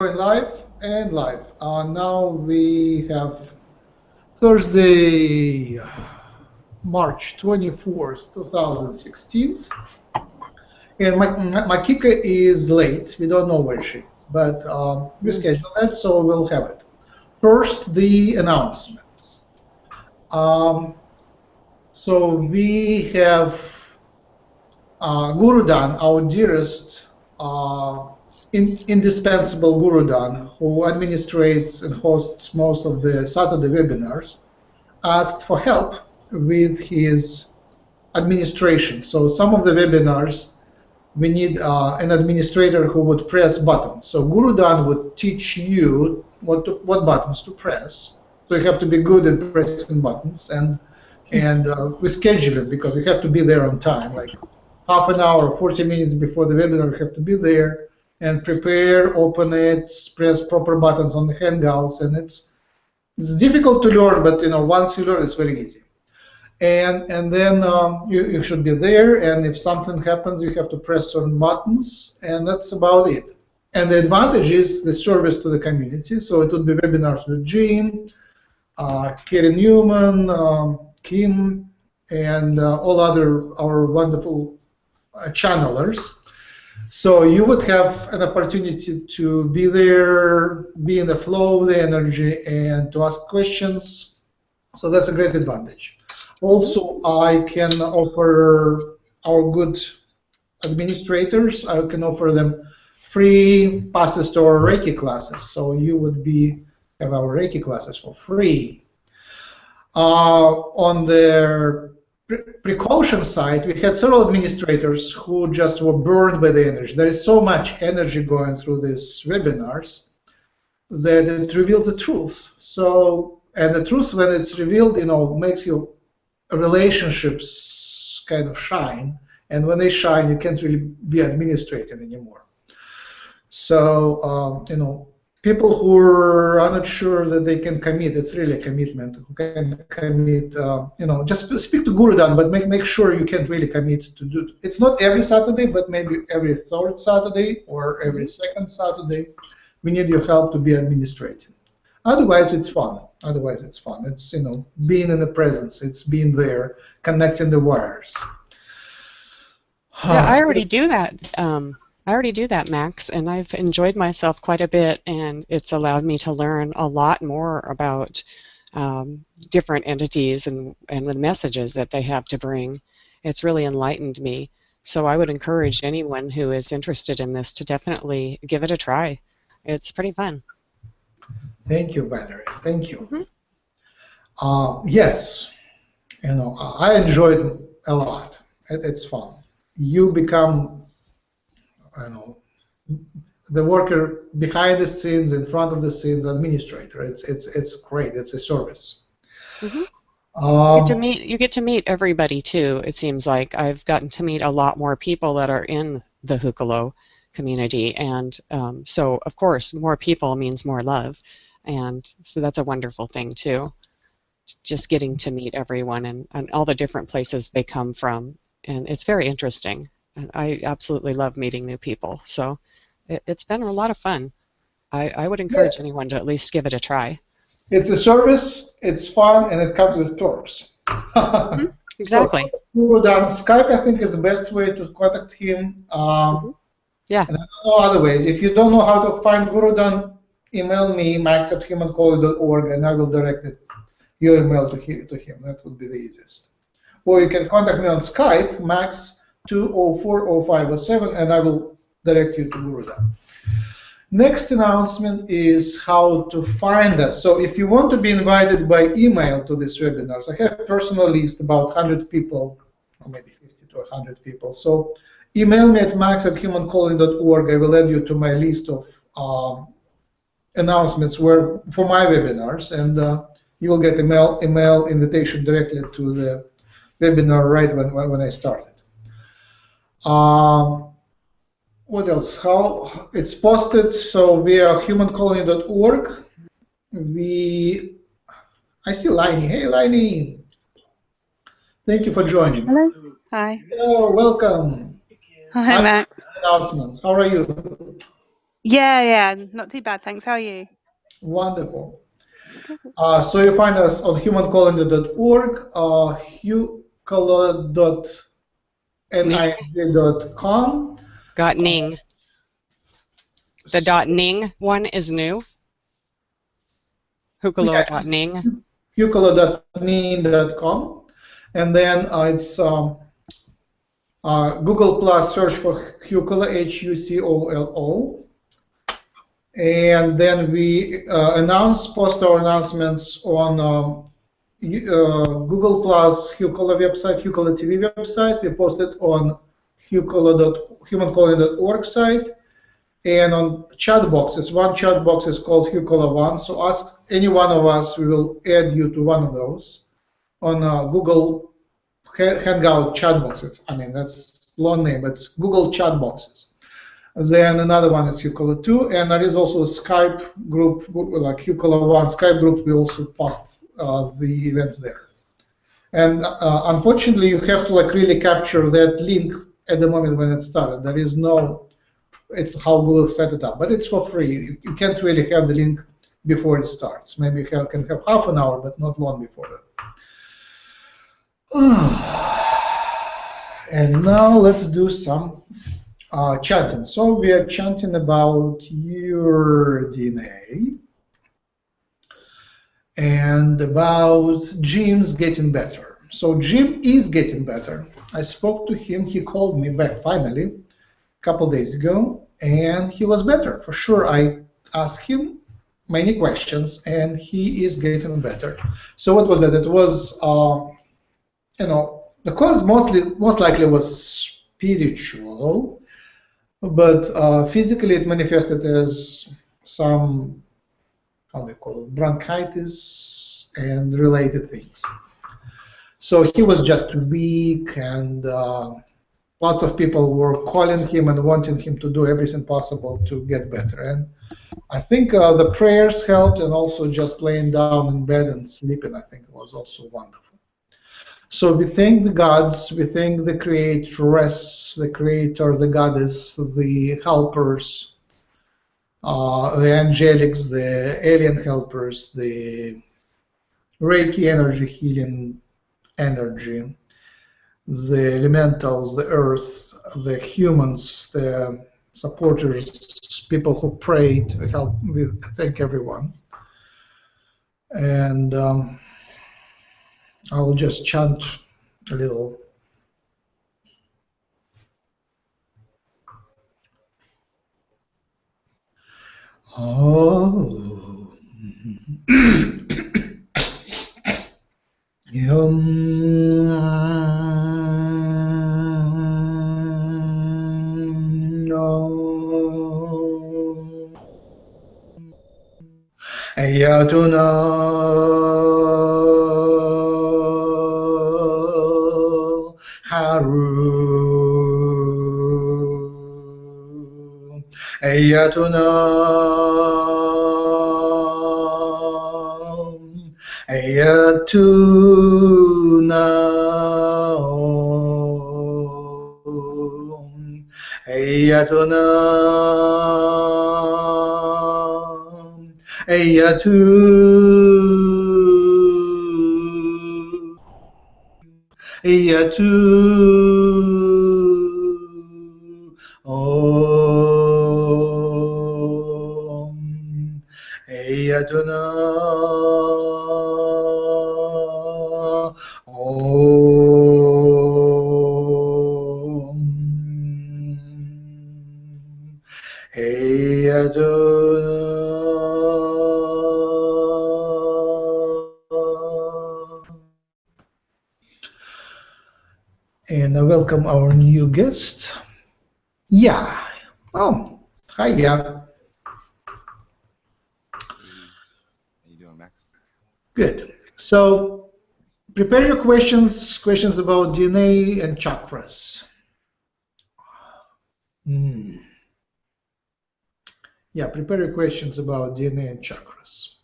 Live and live. Now we have Thursday, March 24th, 2016. And Makiko is late. We don't know where she is, but we scheduled that, so we'll have it. First, the announcements. So we have Gurudan, our dearest indispensable Gurudan, who administrates and hosts most of the Saturday webinars, asked for help with his administration. So some of the webinars, we need an administrator who would press buttons. So Gurudan would teach you what buttons to press. So you have to be good at pressing buttons, and we schedule it because you have to be there on time, like half an hour, 40 minutes before the webinar. You have to be there and prepare, open it, press proper buttons on the Hangouts, and it's difficult to learn, but once you learn, it's very easy. And then you should be there, and if something happens, you have to press certain buttons, and that's about it. And the advantage is the service to the community. So it would be webinars with Jean, Kerry Newman, Kim, and all our wonderful channelers. So you would have an opportunity to be there, be in the flow of the energy, and to ask questions. So that's a great advantage. Also, I can offer our good administrators, I can offer them free passes to our Reiki classes. So you would have our Reiki classes for free. On their precaution side, we had several administrators who just were burned by the energy. There is so much energy going through these webinars that it reveals the truth. So, and the truth, when it's revealed, makes your relationships kind of shine. And when they shine, you can't really be administrating anymore. So, people who are not sure that they can commit, it's really a commitment, who can commit, just speak to Gurudan, but make sure you can't really commit to do it. It's not every Saturday, but maybe every third Saturday or every second Saturday. We need your help to be administrating. Otherwise, it's fun. It's, being in the presence. It's being there, connecting the wires. Yeah, I already do that. Max, and I've enjoyed myself quite a bit, and it's allowed me to learn a lot more about different entities and the messages that they have to bring. It's really enlightened me. So I would encourage anyone who is interested in this to definitely give it a try. It's pretty fun. Thank you, Valerie. Thank you. Yes, I enjoyed it a lot. It's fun. You become, the worker behind the scenes, in front of the scenes, administrator. It's great. It's a service. You get to meet everybody too. It seems like I've gotten to meet a lot more people that are in the Hucolo community, and so of course more people means more love, and so that's a wonderful thing too. Just getting to meet everyone and all the different places they come from, and it's very interesting. And I absolutely love meeting new people. So it's been a lot of fun. I would encourage anyone to at least give it a try. It's a service, it's fun, and it comes with perks. Exactly. So, Skype, I think, is the best way to contact him. Yeah. And no other way. If you don't know how to find Gurudan, email me, max@humancolony.org, and I will direct your email to him. That would be the easiest. Or you can contact me on Skype, max2040507, and I will direct you to Gurudan. Next announcement is how to find us. So if you want to be invited by email to these webinars, I have a personal list, about 100 people, or maybe 50 to 100 people. So email me at max@humancolony.org. I will add you to my list of announcements for my webinars, and you will get email invitation directly to the webinar right when I start it. What else? How it's posted? So via humancolony.org. I see Laini. Hey, Laini. Thank you for joining. Hello. Hi. Hello. Welcome. Hi, Max. Announcements. How are you? Yeah, not too bad, thanks. How are you? Wonderful. Good. So you find us on humancolony.org, hucolo.ning.com. Got ning. The .ning one is new. Hucolo.ning. Hucolo.ning.com. And then it's Google Plus, search for Hucolo, Hucolo. And then we post our announcements on Google Plus, Hucolo website, Hucolo TV website. We post it on humancolony.org site. And on chat boxes, one chat box is called Hucolo One. So ask any one of us, we will add you to one of those on Google Hangout chat boxes. I mean, that's a long name, but it's Google chat boxes. Then another one is Hucolo 2, and there is also a Skype group, like Hucolo 1 Skype group. We also post the events there. And unfortunately, you have to really capture that link at the moment when it started. There is no, it's how Google set it up, but it's for free. You can't really have the link before it starts. Maybe you can have half an hour, but not long before that. And now let's do some chanting. So we are chanting about your DNA and about Jim's getting better. So Jim is getting better. I spoke to him. He called me back finally a couple days ago, and he was better for sure. I asked him many questions, and he is getting better. So what was that? It was, the cause most likely was spiritual, but physically it manifested as some, how they call it, bronchitis and related things. So he was just weak, and lots of people were calling him and wanting him to do everything possible to get better. And I think the prayers helped, and also just laying down in bed and sleeping, I think, was also wonderful. So we thank the gods, we thank the creatress, the creator, the goddess, the helpers, the angelics, the alien helpers, the Reiki energy, healing energy, the elementals, the earth, the humans, the supporters, people who pray to help with, thank everyone. And I'll just chant a little. Oh. Ayatuna Haru Ayatuna Ayatuna Ayatuna Ayatu Ayatu Om Ayatuna Om Ayatuna. And I welcome our new guest, Ya. Oh, hi, Ya. How you doing, Max? Good. So, prepare your questions about DNA and chakras. Yeah, prepare your questions about DNA and chakras.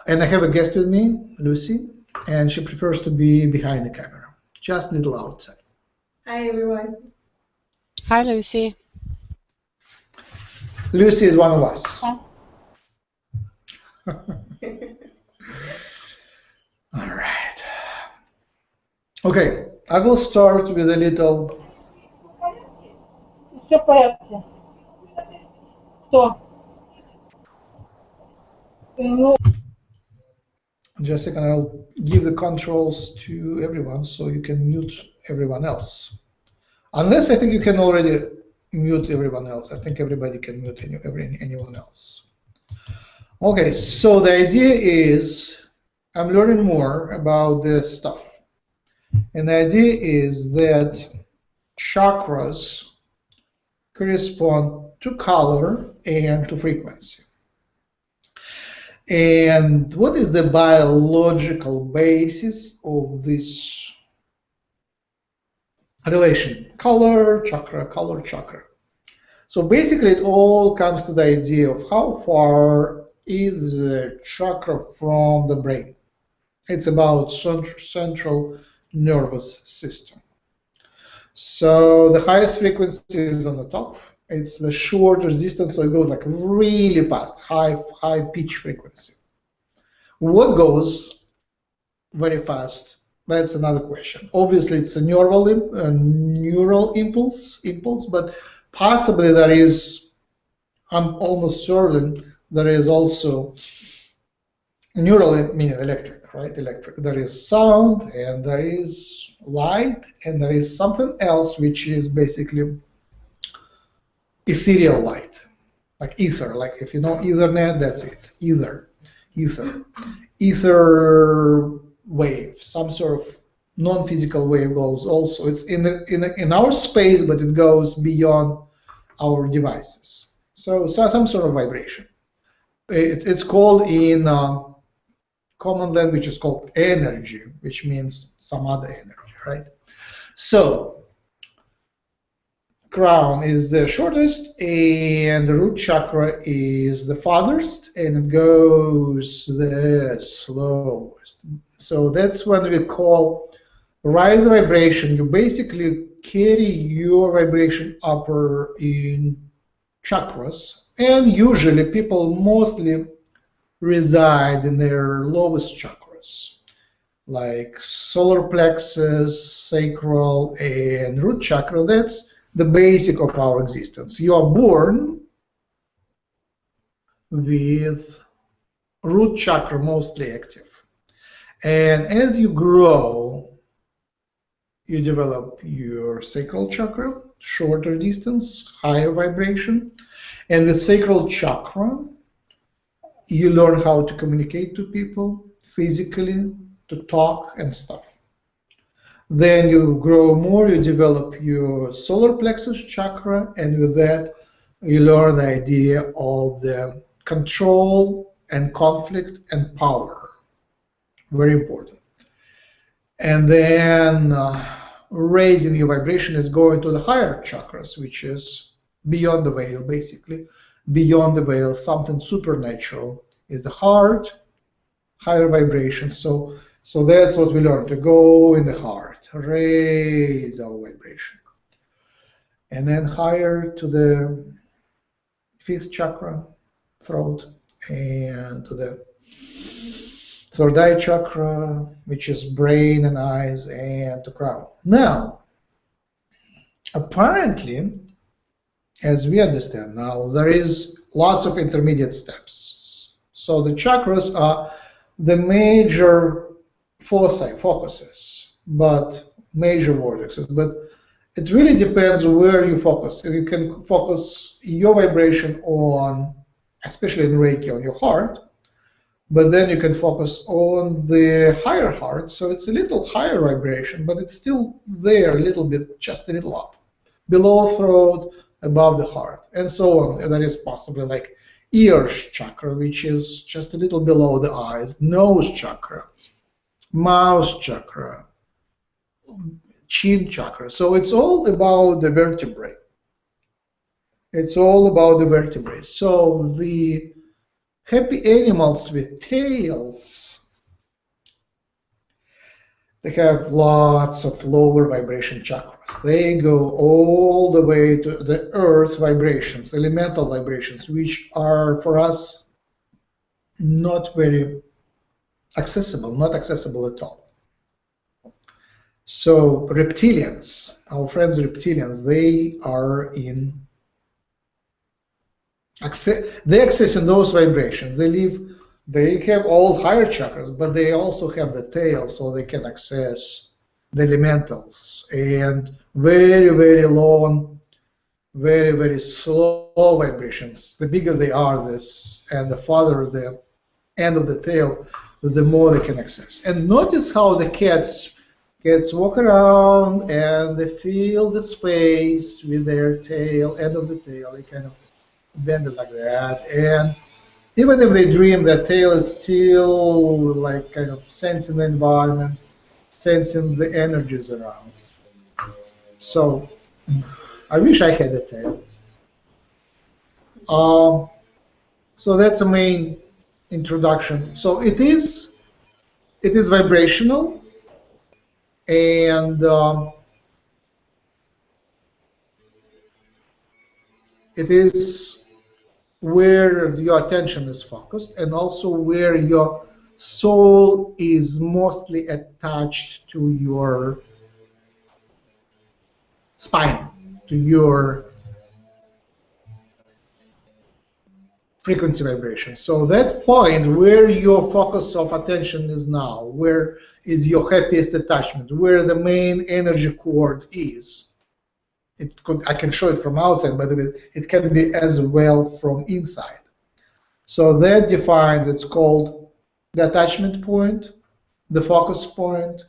And I have a guest with me, Lucy, and she prefers to be behind the camera, just a little outside. Hi, everyone. Hi, Lucy. Lucy is one of us. Huh? All right. Okay, I will start with a little. Все в порядке. Что? Ну, Just a second, I'll give the controls to everyone so you can mute everyone else. Unless I think you can already mute everyone else. I think everybody can mute anyone else. Okay, so the idea is I'm learning more about this stuff. And the idea is that chakras correspond to color and to frequency. And what is the biological basis of this relation? Color, chakra, color, chakra. So basically it all comes to the idea of how far is the chakra from the brain. It's about central nervous system. So the highest frequency is on the top. It's the shortest distance, so it goes like really fast, high pitch frequency. What goes very fast? That's another question. Obviously, it's a neural impulse, but possibly there is. I'm almost certain there is also neural, meaning electric, right? Electric. There is sound, and there is light, and there is something else which is basically ethereal light, like ether. Like if you know Ethernet, that's it. Ether wave, some sort of non-physical wave goes also. It's in our space, but it goes beyond our devices. So some sort of vibration. It's called in common language, it's called energy, which means some other energy, right? So crown is the shortest, and the root chakra is the farthest, and it goes the slowest. So that's when we call rise vibration. You basically carry your vibration upper in chakras, and usually people mostly reside in their lowest chakras, like solar plexus, sacral, and root chakra. That's the basic of our existence. You are born with root chakra mostly active. And as you grow, you develop your sacral chakra, shorter distance, higher vibration. And with sacral chakra, you learn how to communicate to people physically, to talk and stuff. Then you grow more, you develop your solar plexus chakra, and with that, you learn the idea of the control and conflict and power. Very important. And then raising your vibration is going to the higher chakras, which is beyond the veil, basically. Beyond the veil, something supernatural is the heart, higher vibration. So that's what we learn, to go in the heart, raise our vibration. And then higher to the fifth chakra, throat, and to the third eye chakra, which is brain and eyes, and to crown. Now, apparently, as we understand now, there is lots of intermediate steps. So the chakras are the major focuses, but major vortexes. But it really depends where you focus. You can focus your vibration on, especially in Reiki, on your heart, but then you can focus on the higher heart. So it's a little higher vibration, but it's still there a little bit, just a little up. Below throat, above the heart, and so on. And that is possibly like ears chakra, which is just a little below the eyes, nose chakra, mouth chakra, chin chakra. So it's all about the vertebrae. It's all about the vertebrae. So the happy animals with tails they have lots of lower vibration chakras. They go all the way to the earth vibrations, elemental vibrations, which are for us not very accessible, not accessible at all. So reptilians, our friends reptilians, they are in they access in those vibrations. They have all higher chakras, but they also have the tail, so they can access the elementals and very, very long, very, very slow vibrations. The bigger they are, and the farther the end of the tail, the more they can access. And notice how the cats walk around and they feel the space with their tail, end of the tail. They kind of bend it like that. And even if they dream, their tail is still like kind of sensing the environment, sensing the energies around. So I wish I had a tail. So that's the main introduction. So it is vibrational, and it is where your attention is focused, and also where your soul is mostly attached to your spine, to your frequency vibration. So that point where your focus of attention is now, where is your happiest attachment, where the main energy cord is. I can show it from outside, but it can be as well from inside. So that defines, it's called the attachment point, the focus point,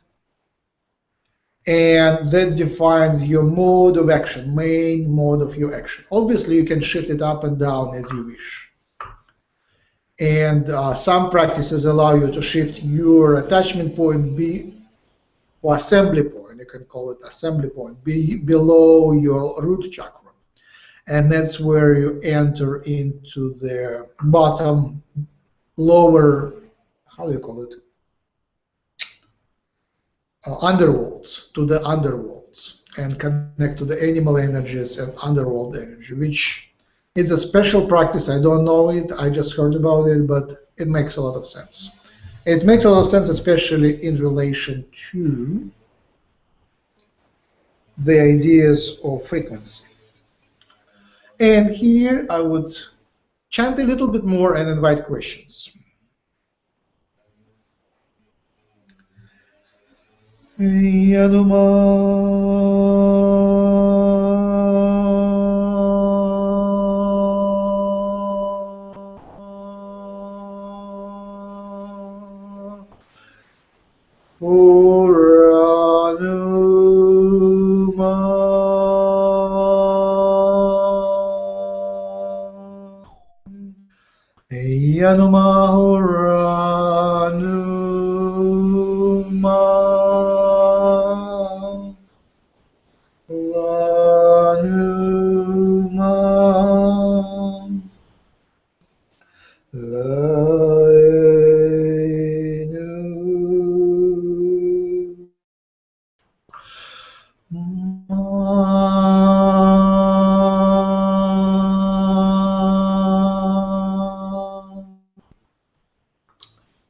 and that defines your mode of action, main mode of your action. Obviously, you can shift it up and down as you wish. And some practices allow you to shift your attachment point or assembly point, you can call it assembly point, below your root chakra. And that's where you enter into the bottom, lower, how do you call it? Underworlds, to the underworlds, and connect to the animal energies and underworld energy, which is a special practice. I don't know it, I just heard about it, but it makes a lot of sense. It makes a lot of sense, especially in relation to the ideas of frequency. And here I would chant a little bit more and invite questions.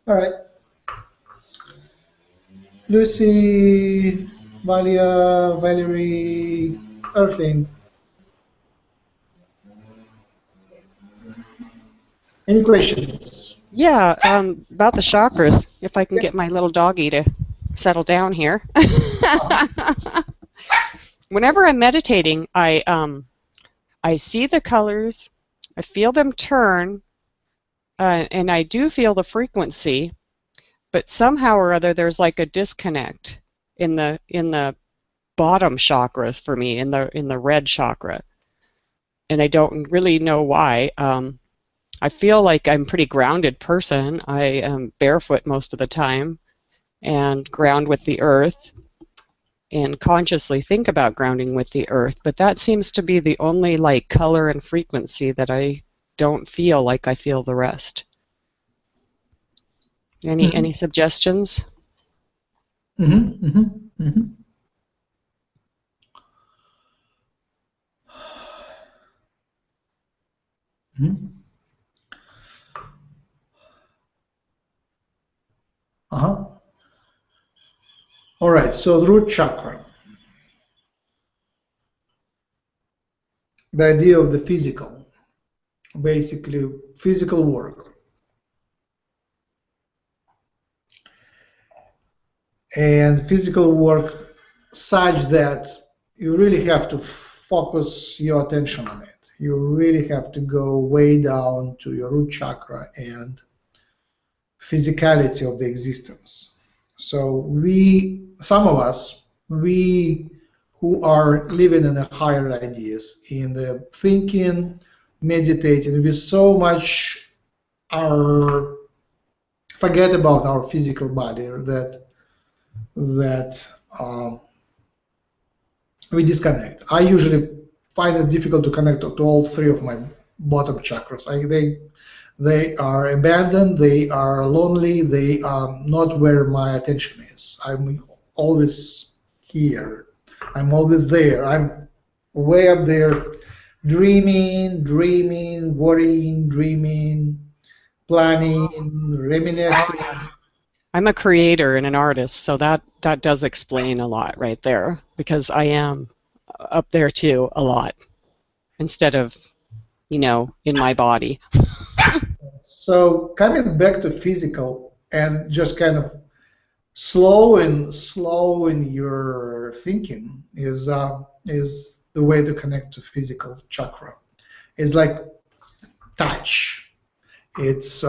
All right. Lucy, Valia, Valerie, Earthling. Any questions? Yeah, about the chakras, if I can get my little doggy to settle down here. Whenever I'm meditating, I see the colors, I feel them turn, and I do feel the frequency, but somehow or other there's like a disconnect in the bottom chakras for me, in the red chakra, and I don't really know why. I feel like I'm a pretty grounded person. I am barefoot most of the time and ground with the earth and consciously think about grounding with the earth, but that seems to be the only like color and frequency that I don't feel like I feel the rest. Any suggestions? Mm-hmm, mm-hmm, mm-hmm. Mm-hmm. Uh-huh. All right, so the root chakra, the idea of the physical, basically physical work. And physical work such that you really have to focus your attention on it. You really have to go way down to your root chakra and physicality of the existence. So some of us, we who are living in the higher ideas, in the thinking, meditating, we so much forget about our physical body that we disconnect. I usually find it difficult to connect to all three of my bottom chakras. They are abandoned, they are lonely, they are not where my attention is. I'm always here. I'm always there. I'm way up there, dreaming, worrying, planning, reminiscing. I'm a creator and an artist, so that does explain a lot right there, because I am up there too a lot instead of, in my body. So coming back to physical and just kind of slow in your thinking is the way to connect to physical chakra. It's like touch. It's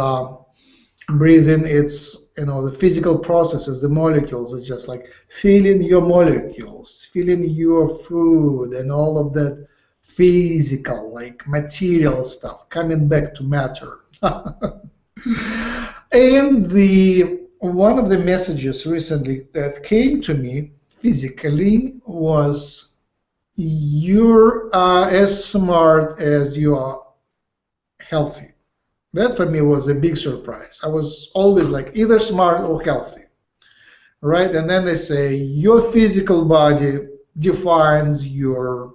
breathing. It's the physical processes, the molecules. It's just like feeling your molecules, feeling your food, and all of that physical, like material stuff, coming back to matter. And one of the messages recently that came to me physically was, you're as smart as you are healthy. That for me was a big surprise. I was always like either smart or healthy, right? And then they say your physical body defines your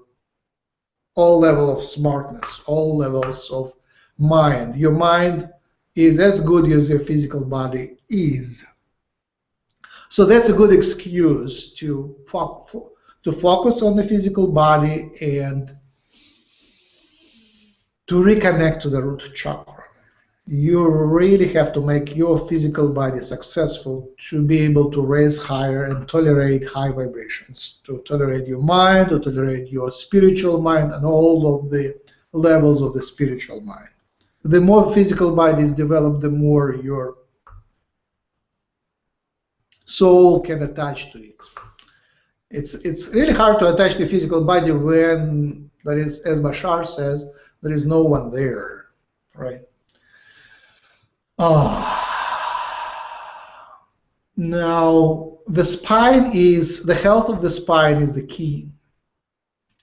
all level of smartness, all levels of mind. Your mind is as good as your physical body is. So that's a good excuse to focus on the physical body and to reconnect to the root chakra. You really have to make your physical body successful to be able to raise higher and tolerate high vibrations, to tolerate your mind, to tolerate your spiritual mind, and all of the levels of the spiritual mind. The more physical body is developed, the more your soul can attach to it. It's really hard to attach to the physical body when there is, as Bashar says, there is no one there, right? Now, the health of the spine is the key.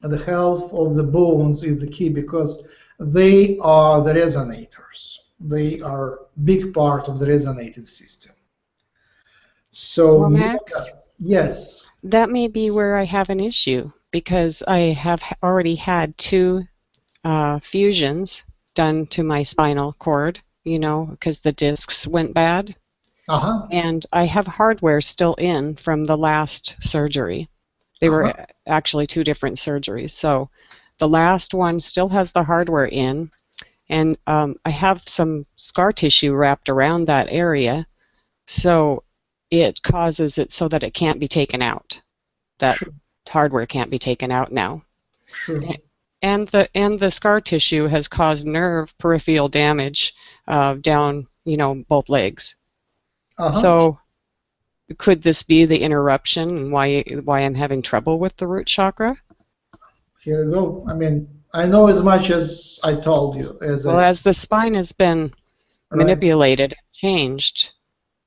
The health of the bones is the key because they are the resonators. They are a big part of the resonating system. So, Well, Max, yes. that may be where I have an issue, because I have already had 2 fusions done to my spinal cord, because the discs went bad. And I have hardware still in from the last surgery. They were actually 2 different surgeries. So the last one still has the hardware in, and I have some scar tissue wrapped around that area, so it causes it so that it can't be taken out. That hardware can't be taken out now. Sure. And the scar tissue has caused nerve peripheral damage down, both legs. So could this be the interruption and why I'm having trouble with the root chakra? Here we go. I mean, I know as much as I told you. As the spine has been manipulated, changed,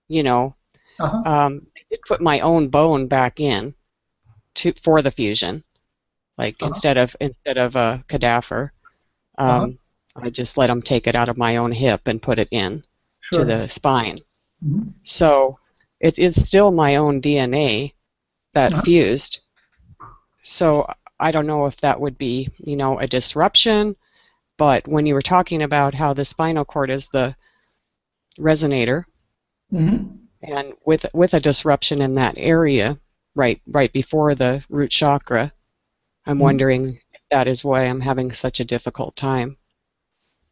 I did put my own bone back in for the fusion, like instead of a cadaver. I just let them take it out of my own hip and put it in to the spine. So it is still my own DNA that fused. So I don't know if that would be, you know, a disruption, but when you were talking about how the spinal cord is the resonator, and with a disruption in that area, right before the root chakra, I'm wondering if that is why I'm having such a difficult time.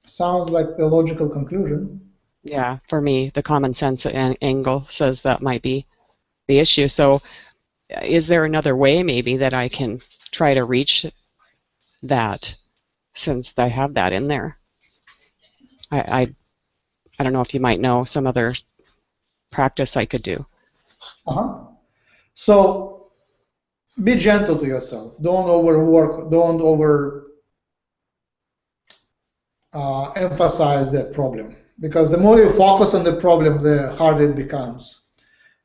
Sounds like a logical conclusion. Yeah, for me, the common sense angle says that might be the issue. So is there another way maybe that I can try to reach that, since I have that in there? I don't know if you might know some other practice I could do. So be gentle to yourself. Don't overwork. Don't over emphasize that problem, because the more you focus on the problem, the harder it becomes.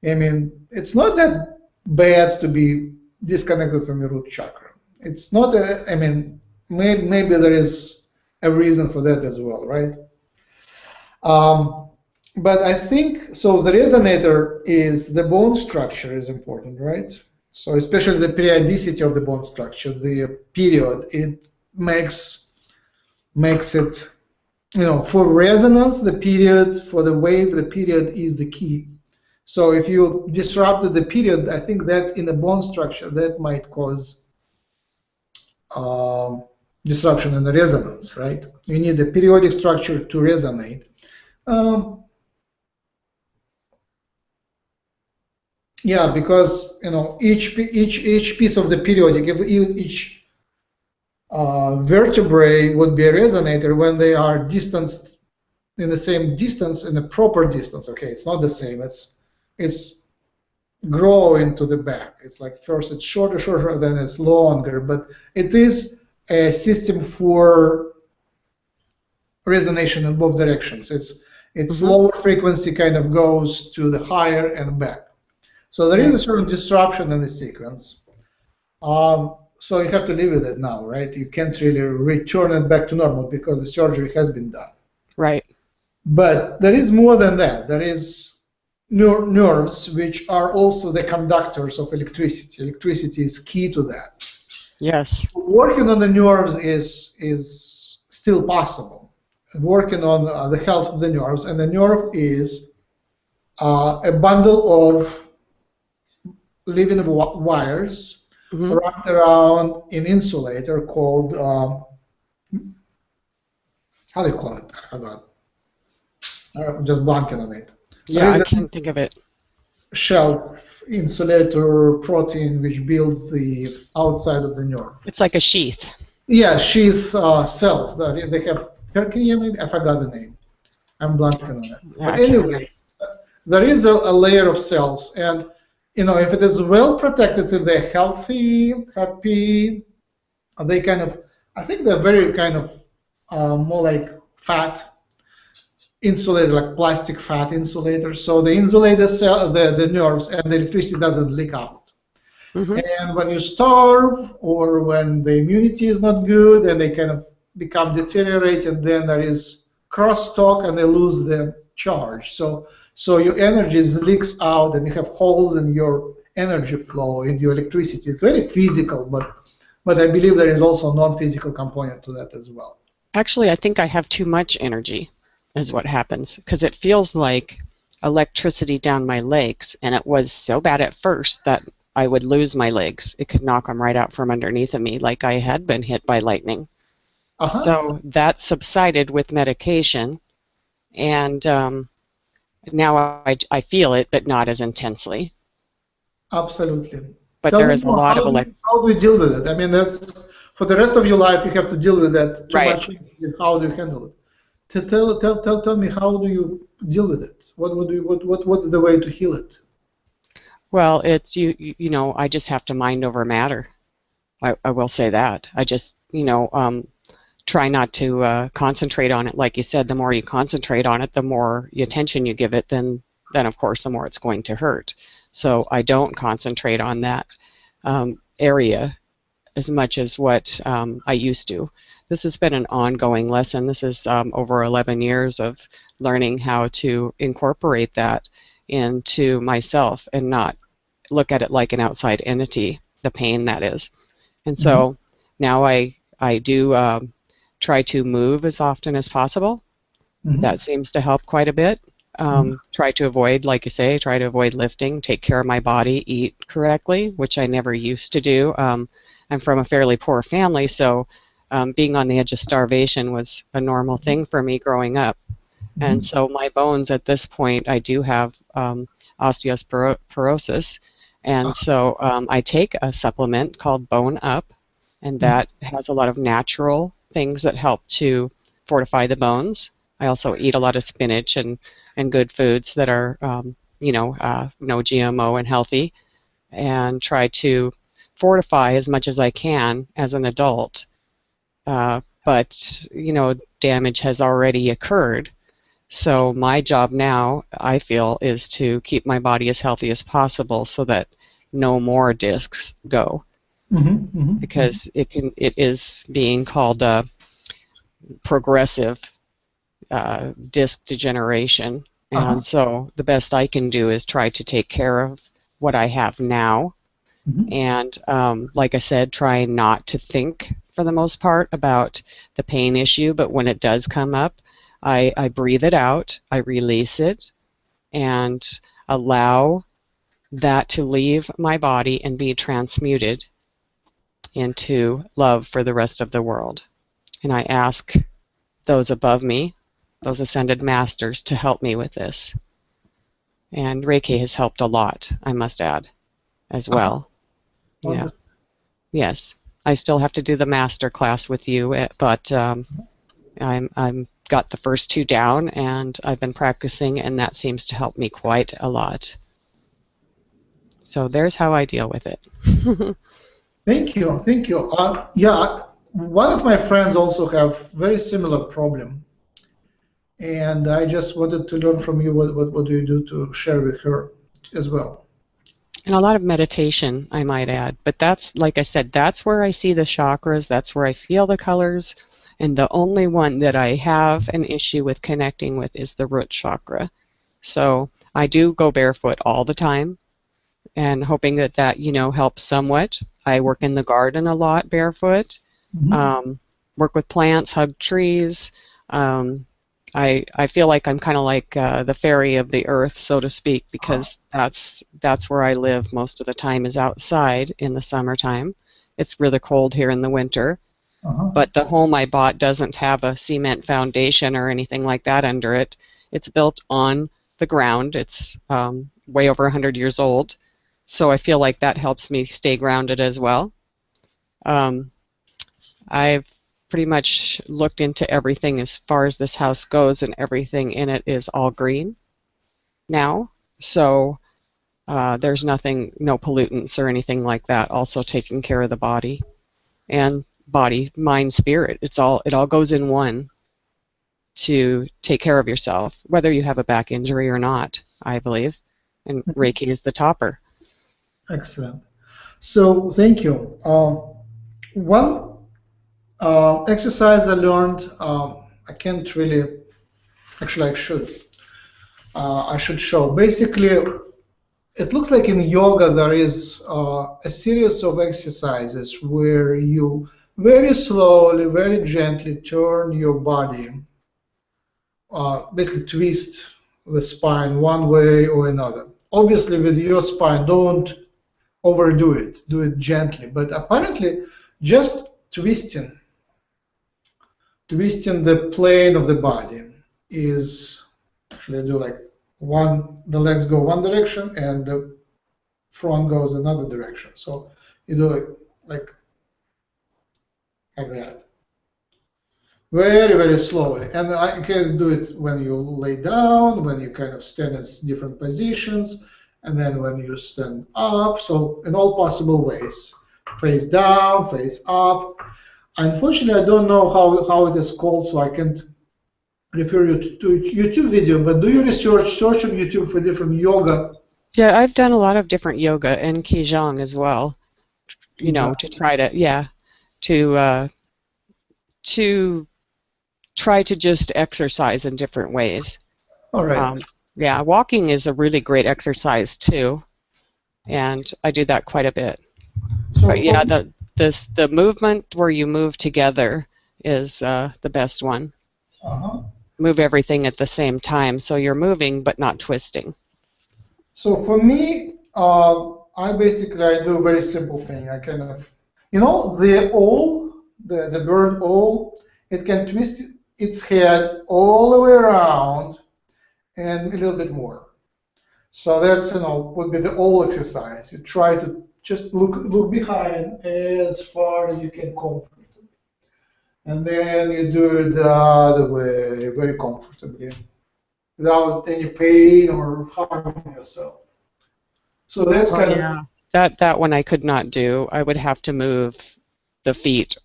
I mean, it's not that bad to be disconnected from your root chakra. It's not I mean, maybe there is a reason for that as well, right? But I think, so the resonator is, the bone structure is important, right? So especially the periodicity of the bone structure, the period, it makes it, you know, for resonance, the period, for the wave, the period is the key. So if you disrupted the period, I think that in the bone structure, that might cause disruption in the resonance, right? You need the periodic structure to resonate. Yeah, because, you know, each piece of the periodic, each vertebrae would be a resonator when they are distanced in the same distance, in the proper distance. Okay, it's not the same. It's grow into the back. It's like first it's shorter, then it's longer. But it is a system for resonation in both directions. It's lower frequency kind of goes to the higher and back. So there is a certain disruption in the sequence. So you have to live with it now, right? You can't really return it back to normal because the surgery has been done. Right. But there is more than that. There is nerves, which are also the conductors of electricity. Electricity is key to that. Yes. Working on the nerves is still possible. Working on the health of the nerves, and the nerve is a bundle of living wires wrapped around an insulator called, how do you call it? I forgot. I'm just blanking on it. Yeah, I can't think of it. Shelf insulator protein which builds the outside of the nerve. It's like a sheath. Yeah, sheath cells. They have Perkinia, maybe? I forgot the name. I'm blanking on it. Yeah, but anyway, there is a layer of cells, and you know, if it is well protected, if they're healthy, happy, they kind of, I think they're very kind of more like fat insulator, like plastic fat insulators. So they insulate the nerves, and the electricity doesn't leak out. And when you starve, or when the immunity is not good, and they kind of become deteriorated, then there is crosstalk, and they lose the charge. So your energy leaks out, and you have holes in your energy flow, in your electricity. It's very physical, but I believe there is also a non-physical component to that as well. Actually, I think I have too much energy, is what happens, because it feels like electricity down my legs, and it was so bad at first that I would lose my legs. It could knock them right out from underneath of me, like I had been hit by lightning. So that subsided with medication, and now I feel it, but not as intensely. Absolutely. But there is a lot of how do you deal with it? I mean, that's for the rest of your life. You have to deal with that. Too much. How do you handle it? Tell me, how do you deal with it? What's the way to heal it? Well, it's you know, I just have to mind over matter. I will say that. I just, you know, try not to concentrate on it. Like you said, the more you concentrate on it, the more attention you give it, then of course the more it's going to hurt. So I don't concentrate on that area as much as what I used to. This has been an ongoing lesson. This is over 11 years of learning how to incorporate that into myself and not look at it like an outside entity, the pain that is. And so now I do try to move as often as possible. That seems to help quite a bit. Try to avoid, like you say, try to avoid lifting, take care of my body, eat correctly, which I never used to do. I'm from a fairly poor family, so being on the edge of starvation was a normal thing for me growing up. And so my bones at this point, I do have osteoporosis. And so I take a supplement called Bone Up, and that has a lot of natural things that help to fortify the bones. I also eat a lot of spinach and good foods that are, no GMO and healthy, and try to fortify as much as I can as an adult. But, damage has already occurred. So my job now, I feel, is to keep my body as healthy as possible so that no more discs go. Because it is being called progressive disc degeneration. And so the best I can do is try to take care of what I have now. And like I said, try not to think for the most part about the pain issue, but when it does come up, I breathe it out, I release it, and allow that to leave my body and be transmuted into love for the rest of the world. And I ask those above me, those ascended masters, to help me with this. And Reiki has helped a lot, I must add, as well. Yeah. Yes. I still have to do the master class with you, but I'm got the first two down, and I've been practicing, and that seems to help me quite a lot. So there's how I deal with it. Thank you. Yeah, one of my friends also have very similar problem, and I just wanted to learn from you what do you do to share with her as well. And a lot of meditation, I might add. But that's, like I said, that's where I see the chakras, that's where I feel the colors. And the only one that I have an issue with connecting with is the root chakra. So I do go barefoot all the time, and hoping that helps somewhat. I work in the garden a lot barefoot, work with plants, hug trees. I feel like I'm kind of like the fairy of the earth, so to speak, because that's where I live most of the time, is outside in the summertime. It's really cold here in the winter. But the home I bought doesn't have a cement foundation or anything like that under it. It's built on the ground. It's way over 100 years old. So I feel like that helps me stay grounded as well. I've pretty much looked into everything as far as this house goes, and everything in it is all green now. So there's nothing, no pollutants or anything like that. Also taking care of the body. And body, mind, spirit. It all goes in one to take care of yourself, whether you have a back injury or not, I believe. And Reiki is the topper. Excellent. So thank you. One exercise I learned, I can't really, actually I should show. Basically, it looks like in yoga there is a series of exercises where you very slowly, very gently turn your body, basically twist the spine one way or another. Obviously, with your spine, don't overdo it. Do it gently. But apparently, just twisting the plane of the body is, actually I do like the legs go one direction and the front goes another direction. So you do it like that. Very, very slowly. And you can do it when you lay down, when you kind of stand in different positions, and then when you stand up. So in all possible ways. Face down, face up. Unfortunately, I don't know how it is called, so I can't refer you to YouTube video, but do your research, search on YouTube for different yoga. Yeah, I've done a lot of different yoga and Qigong as well, to try to try to just exercise in different ways. All right. Yeah, walking is a really great exercise too, and I do that quite a bit. So But yeah, the movement where you move together is the best one. uh-huh. Move everything at the same time, so you're moving but not twisting. So for me, I do a very simple thing. I kind of, the owl, the bird owl, it can twist its head all the way around and a little bit more. So that's, would be the owl exercise. You try to just look behind as far as you can comfortably. And then you do it the other way very comfortably without any pain or harming yourself. So that's Oh kind of, yeah. That one I could not do. I would have to move the feet,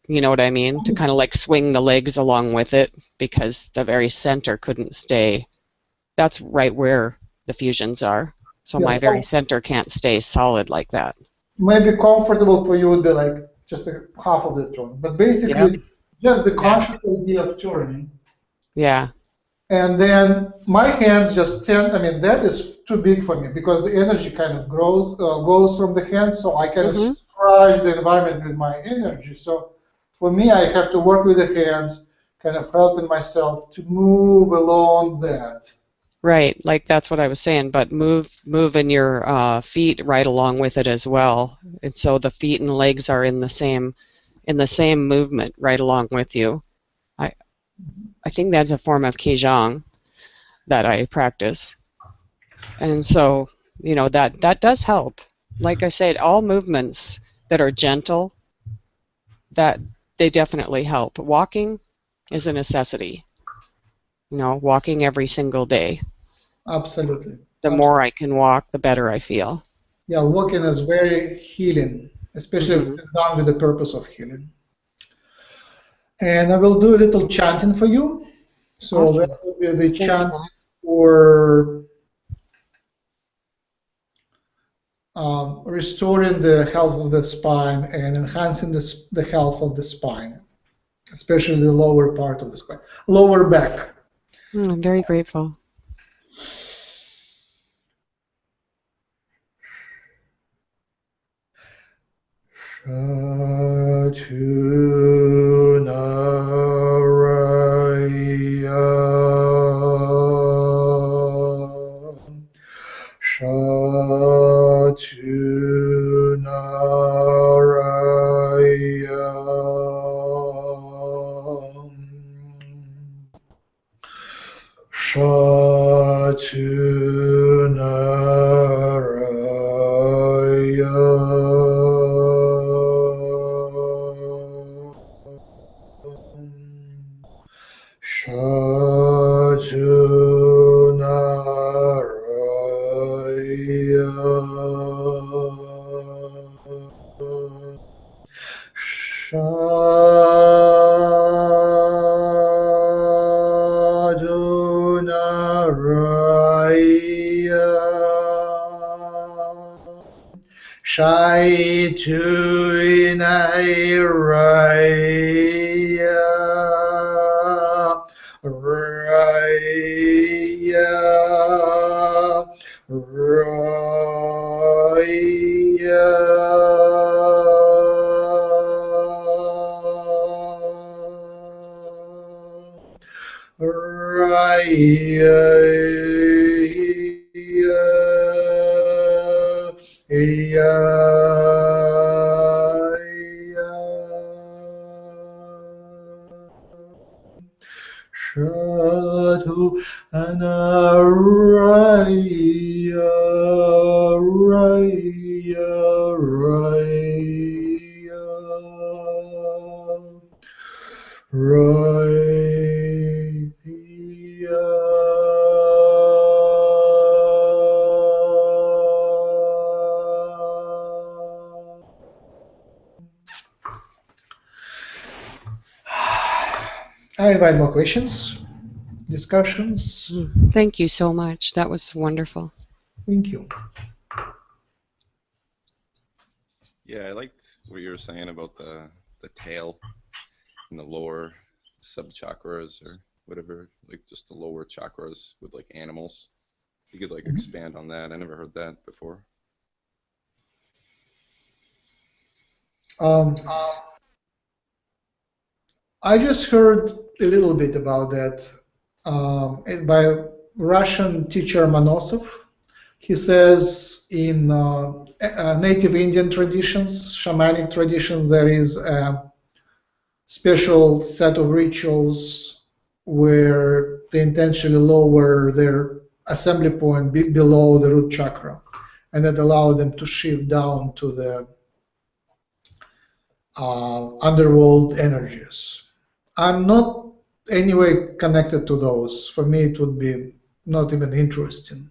you know what I mean? To kind of like swing the legs along with it because the very center couldn't stay. That's right where the fusions are. So yeah, my very so center can't stay solid like that. maybe comfortable for you would be like just a half of the turn. But Yep. basically, just the Yeah. conscious idea of turning. Yeah. And then my hands just tend, that is too big for me because the energy kind of goes from the hands, so I kind of Mm-hmm. charge the environment with my energy. So for me, I have to work with the hands, kind of helping myself to move along that. Right, like that's what I was saying, but moving your feet right along with it as well. And so the feet and legs are in the same movement right along with you. I I think that's a form of Qigong that I practice. And so, that does help. Like I said, all movements that are gentle, that they definitely help. Walking is a necessity. Walking every single day. Absolutely. The more I can walk, the better I feel. Yeah, walking is very healing, especially if Hmm. it's done with the purpose of healing. And I will do a little chanting for you. So that Awesome. will be the Thank you, chant Matt. for restoring the health of the spine and enhancing the health of the spine, especially the lower part of the spine, lower back. I'm very grateful. I invite more questions, discussions. Thank you so much. That was wonderful. Thank you. Yeah, I liked what you were saying about the tail and the lower sub chakras or whatever, like just the lower chakras with like animals. you could like expand on that. I never heard that before. I just heard a little bit about that by Russian teacher Manosov. He says in native Indian traditions, shamanic traditions, there is a special set of rituals where they intentionally lower their assembly point below the root chakra, and that allow them to shift down to the underworld energies. I'm not anyway connected to those. For me, it would be not even interesting.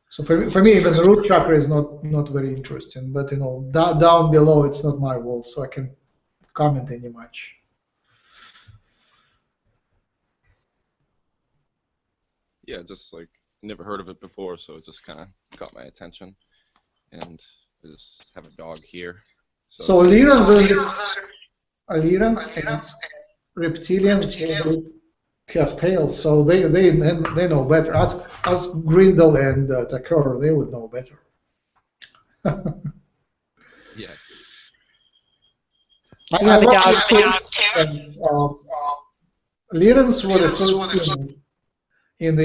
So for me, even the root chakra is not very interesting. But down below, it's not my world, so I can comment any much. Yeah, just like never heard of it before, so it just kind of caught my attention. And I just have a dog here. So Lyrans and reptilians have tails, so they know better. Ask Grindel and Takor, they would know better. Yeah. You have a dog too? Lyrans were the first humans in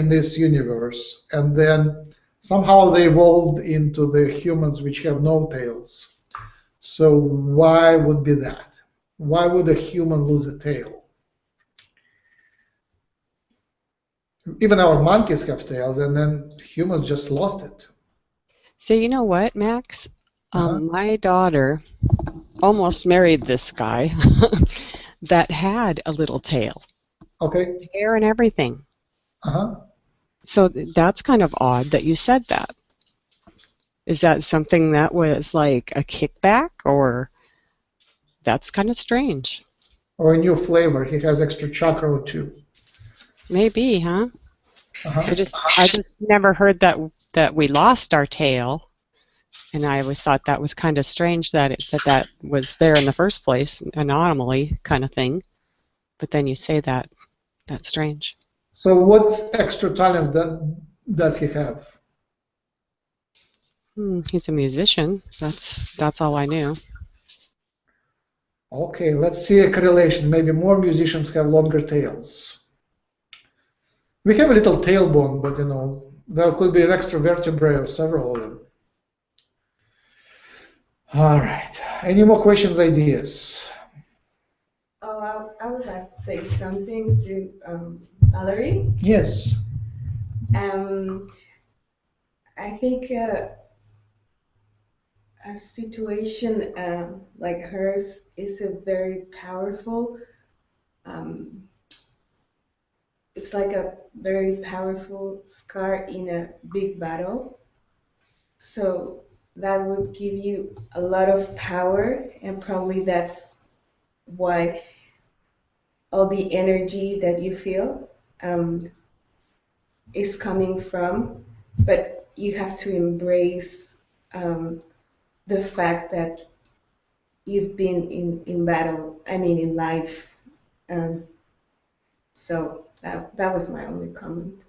this universe, and then somehow they evolved into the humans which have no tails. So why would be that? Why would a human lose a tail? Even our monkeys have tails, and then humans just lost it. So you know what, Max? My daughter almost married this guy that had a little tail. Okay. Hair and everything. Uh-huh. So that's kind of odd that you said that. Is that something that was like a kickback, or that's kind of strange? Or a new flavor. He has extra chakra or two. Maybe, huh? Uh-huh. I just never heard that we lost our tail, and I always thought that was kind of strange that that was there in the first place, an anomaly kind of thing. But then you say that's strange. So what extra talents does he have? He's a musician. That's all I knew. Okay, let's see a correlation. Maybe more musicians have longer tails. We have a little tailbone, but there could be an extra vertebrae or several of them. All right. Any more questions, ideas? Oh, I would like to say something to Valerie. Yes. I think a situation like hers is a very powerful. It's like a very powerful scar in a big battle. So that would give you a lot of power, and probably that's why all the energy that you feel is coming from. But you have to embrace the fact that you've been in battle, in life. So that was my only comment.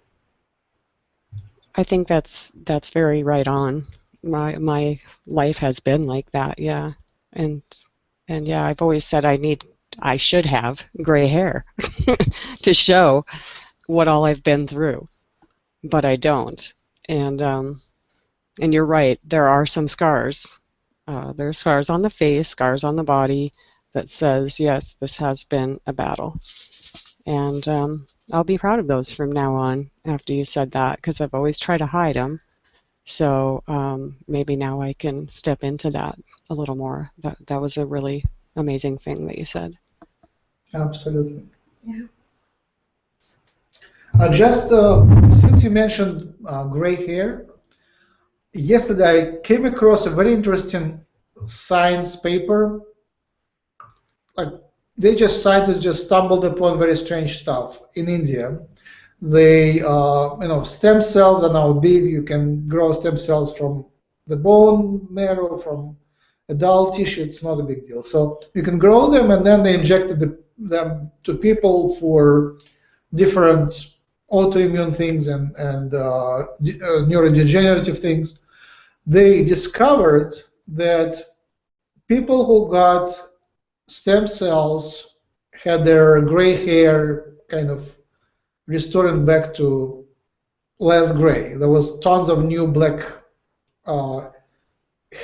I think that's very right on. My life has been like that, yeah. And yeah, I've always said I should have gray hair to show what all I've been through, but I don't. And you're right, there are some scars. There are scars on the face, scars on the body that says, yes, this has been a battle. And I'll be proud of those from now on after you said that, because I've always tried to hide them. So maybe now I can step into that a little more. That was a really amazing thing that you said. Absolutely. Yeah. Just since you mentioned gray hair, yesterday I came across a very interesting science paper. Like scientists just stumbled upon very strange stuff in India. They, stem cells are now big. You can grow stem cells from the bone marrow, from adult tissue. It's not a big deal. So you can grow them, and then they injected them to people for different autoimmune things and neurodegenerative things, they discovered that people who got stem cells had their gray hair kind of restoring back to less gray. There was tons of new black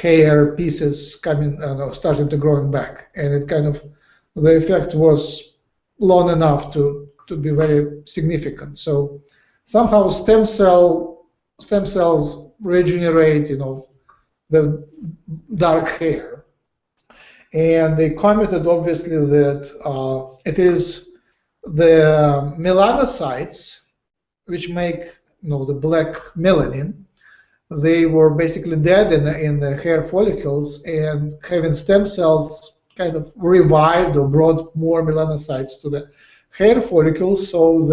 hair pieces coming, starting to growing back, and it kind of, the effect was long enough to be very significant. So somehow stem cells regenerate, the dark hair, and they commented obviously that it is the melanocytes which make the black melanin. They were basically dead in the hair follicles, and having stem cells kind of revived or brought more melanocytes to the hair follicles, so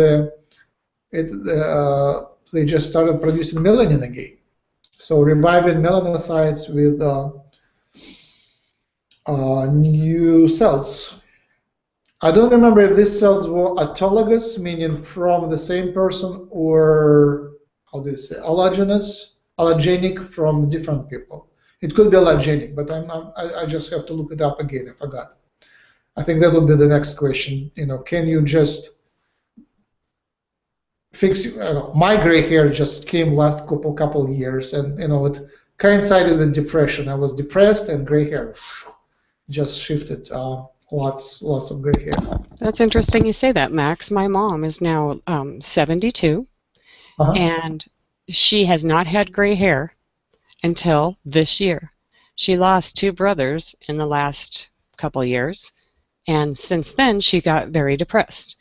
they just started producing melanin again. So reviving melanocytes with new cells. I don't remember if these cells were autologous, meaning from the same person, or how do you say, allogenic from different people. It could be allogenic, but I just have to look it up again. I forgot. I think that would be the next question. Can you just fix? My gray hair just came last couple of years, and it coincided with depression. I was depressed, and gray hair just shifted. Lots of gray hair. That's interesting you say that, Max. My mom is now 72, and she has not had gray hair until this year. She lost 2 brothers in the last couple years, and since then she got very depressed.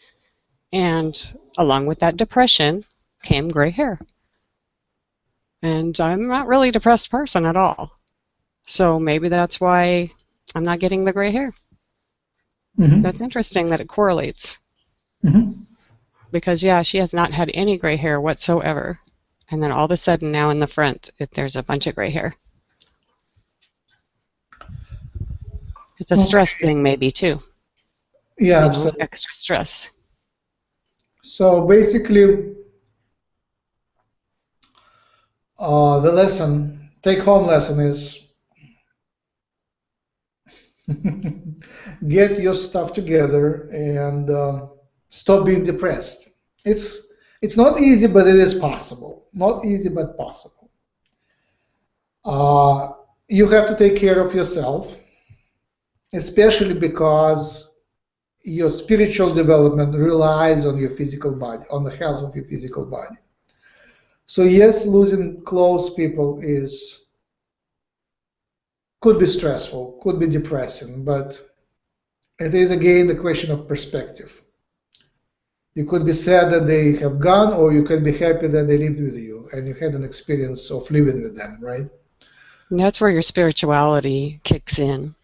And along with that depression came gray hair. And I'm not really a depressed person at all. So maybe that's why I'm not getting the gray hair. Mm-hmm. That's interesting that it correlates. Mm-hmm. Because, yeah, she has not had any gray hair whatsoever. And then all of a sudden now in the front, there's a bunch of gray hair. It's a stress thing maybe too. Yeah, absolutely. Extra stress. So basically, the take-home lesson is get your stuff together and stop being depressed. It's not easy, but it is possible. Not easy, but possible. You have to take care of yourself, especially because your spiritual development relies on your physical body, on the health of your physical body. So yes, losing close people could be stressful, could be depressing, but it is again the question of perspective. You could be sad that they have gone, or you could be happy that they lived with you and you had an experience of living with them, right? And that's where your spirituality kicks in.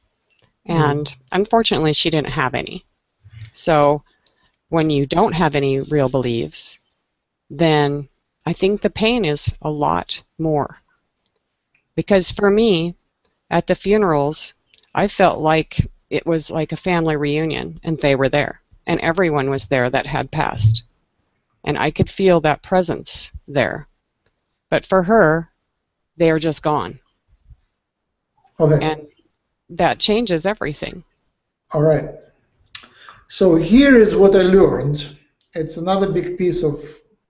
And unfortunately, she didn't have any. So when you don't have any real beliefs, then I think the pain is a lot more. Because for me, at the funerals, I felt like it was like a family reunion, and they were there. And everyone was there that had passed. And I could feel that presence there. But for her, they are just gone. Okay. And that changes everything. All right. So here is what I learned. It's another big piece of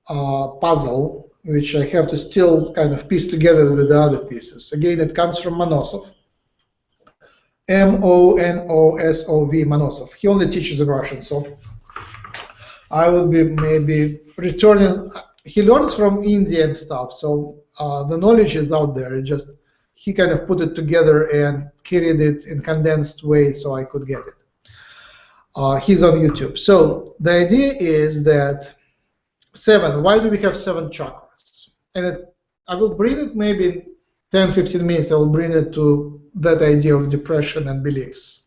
puzzle, which I have to still kind of piece together with the other pieces. Again, it comes from Monosov. M-O-N-O-S-O-V, Monosov. He only teaches in Russian, so I would be maybe returning. He learns from India and stuff, so the knowledge is out there. He kind of put it together and carried it in condensed way so I could get it. He's on YouTube. So the idea is that 7, why do we have 7 chakras? And I will bring it maybe in 10-15 minutes. I will bring it to that idea of depression and beliefs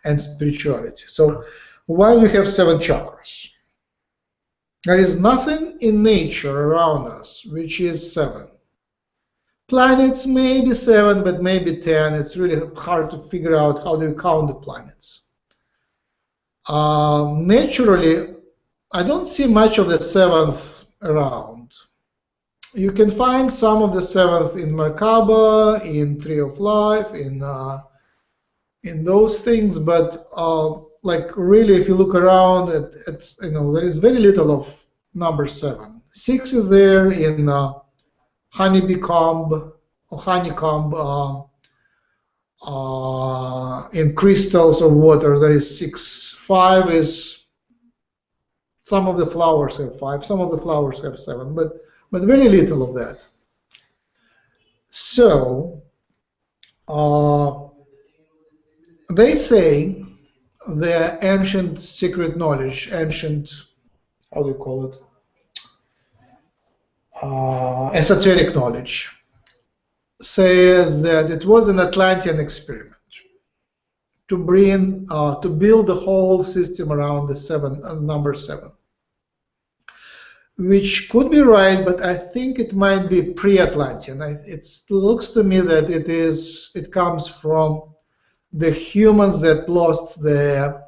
and spirituality. So why do we have 7 chakras? There is nothing in nature around us which is 7. Planets may be 7, but maybe 10. It's really hard to figure out how do you count the planets. Naturally, I don't see much of the seventh around. You can find some of the seventh in Merkaba, in Tree of Life, in those things, but like really, if you look around, it's there is very little of number 7. 6 is there in honeybee comb or honeycomb, in crystals of water. There is 6. 5 is some of the flowers have 5, some of the flowers have 7, but very little of that. So they say the ancient secret knowledge, ancient, how do you call it, esoteric knowledge, says that it was an Atlantean experiment to bring, to build the whole system around the number 7, which could be right, but I think it might be pre-Atlantean. It looks to me that it comes from the humans that lost their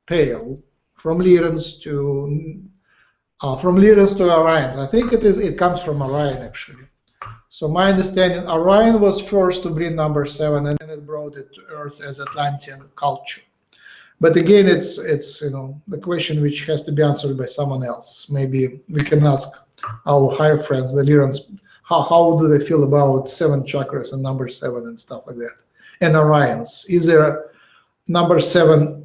tail, from Lyrans to Orion. I think it comes from Orion, actually. So my understanding, Orion was first to bring number 7, and then it brought it to Earth as Atlantean culture. But again, it's the question which has to be answered by someone else. Maybe we can ask our higher friends, the Lyrans, how do they feel about 7 chakras and number 7 and stuff like that, and Orions. Is there a number 7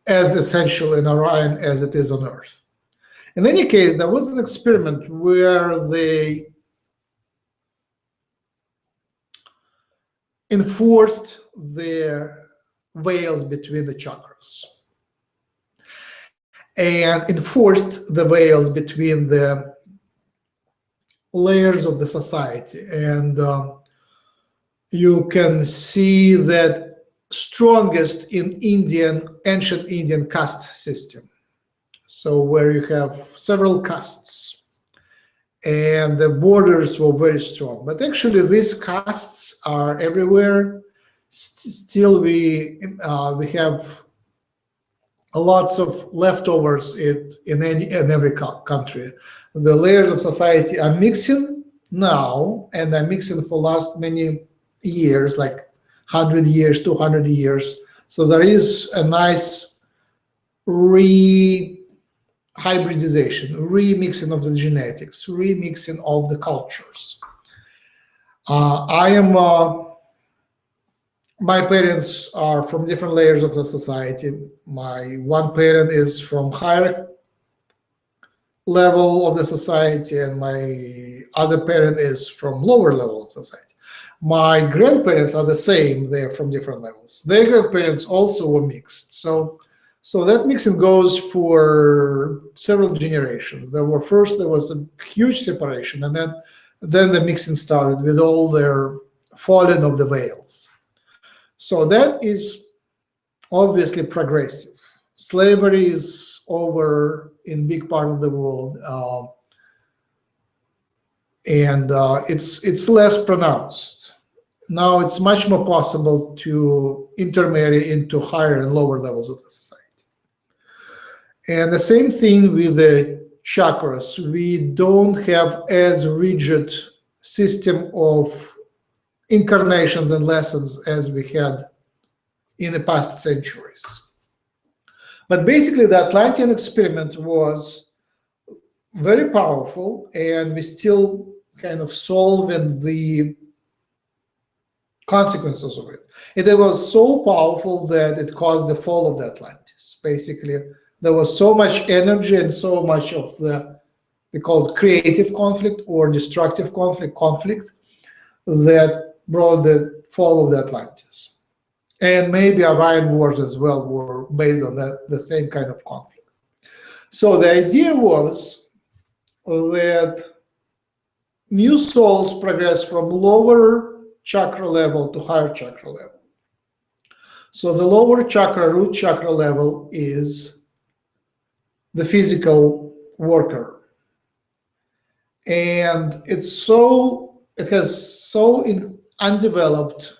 as essential in Orion as it is on Earth? In any case, there was an experiment where they enforced their veils between the chakras and enforced the veils between the layers of the society. And you can see that strongest in ancient Indian caste system. So where you have several castes, and the borders were very strong. But actually, these castes are everywhere. Still, we have lots of leftovers in every country. The layers of society are mixing now, and are mixing for last many years, like 100 years, 200 years. So there is a nice hybridization, remixing of the genetics, remixing of the cultures. My parents are from different layers of the society. My one parent is from higher level of the society, and my other parent is from lower level of society. My grandparents are the same. They're from different levels. Their grandparents also were mixed. So that mixing goes for several generations. There was a huge separation, and then the mixing started with all their falling of the veils. So that is obviously progressive. Slavery is over in big part of the world, and it's less pronounced. Now it's much more possible to intermarry into higher and lower levels of the society. And the same thing with the chakras. We don't have as rigid system of incarnations and lessons as we had in the past centuries. But basically, the Atlantean experiment was very powerful, and we still kind of solving the consequences of it. It was so powerful that it caused the fall of the Atlantis. Basically, there was so much energy and so much of they call it creative conflict or destructive conflict that brought the fall of the Atlantis. And maybe Orion Wars as well were based on the same kind of conflict. So the idea was that new souls progress from lower chakra level to higher chakra level. So the lower chakra, root chakra level, is the physical worker. And it has so undeveloped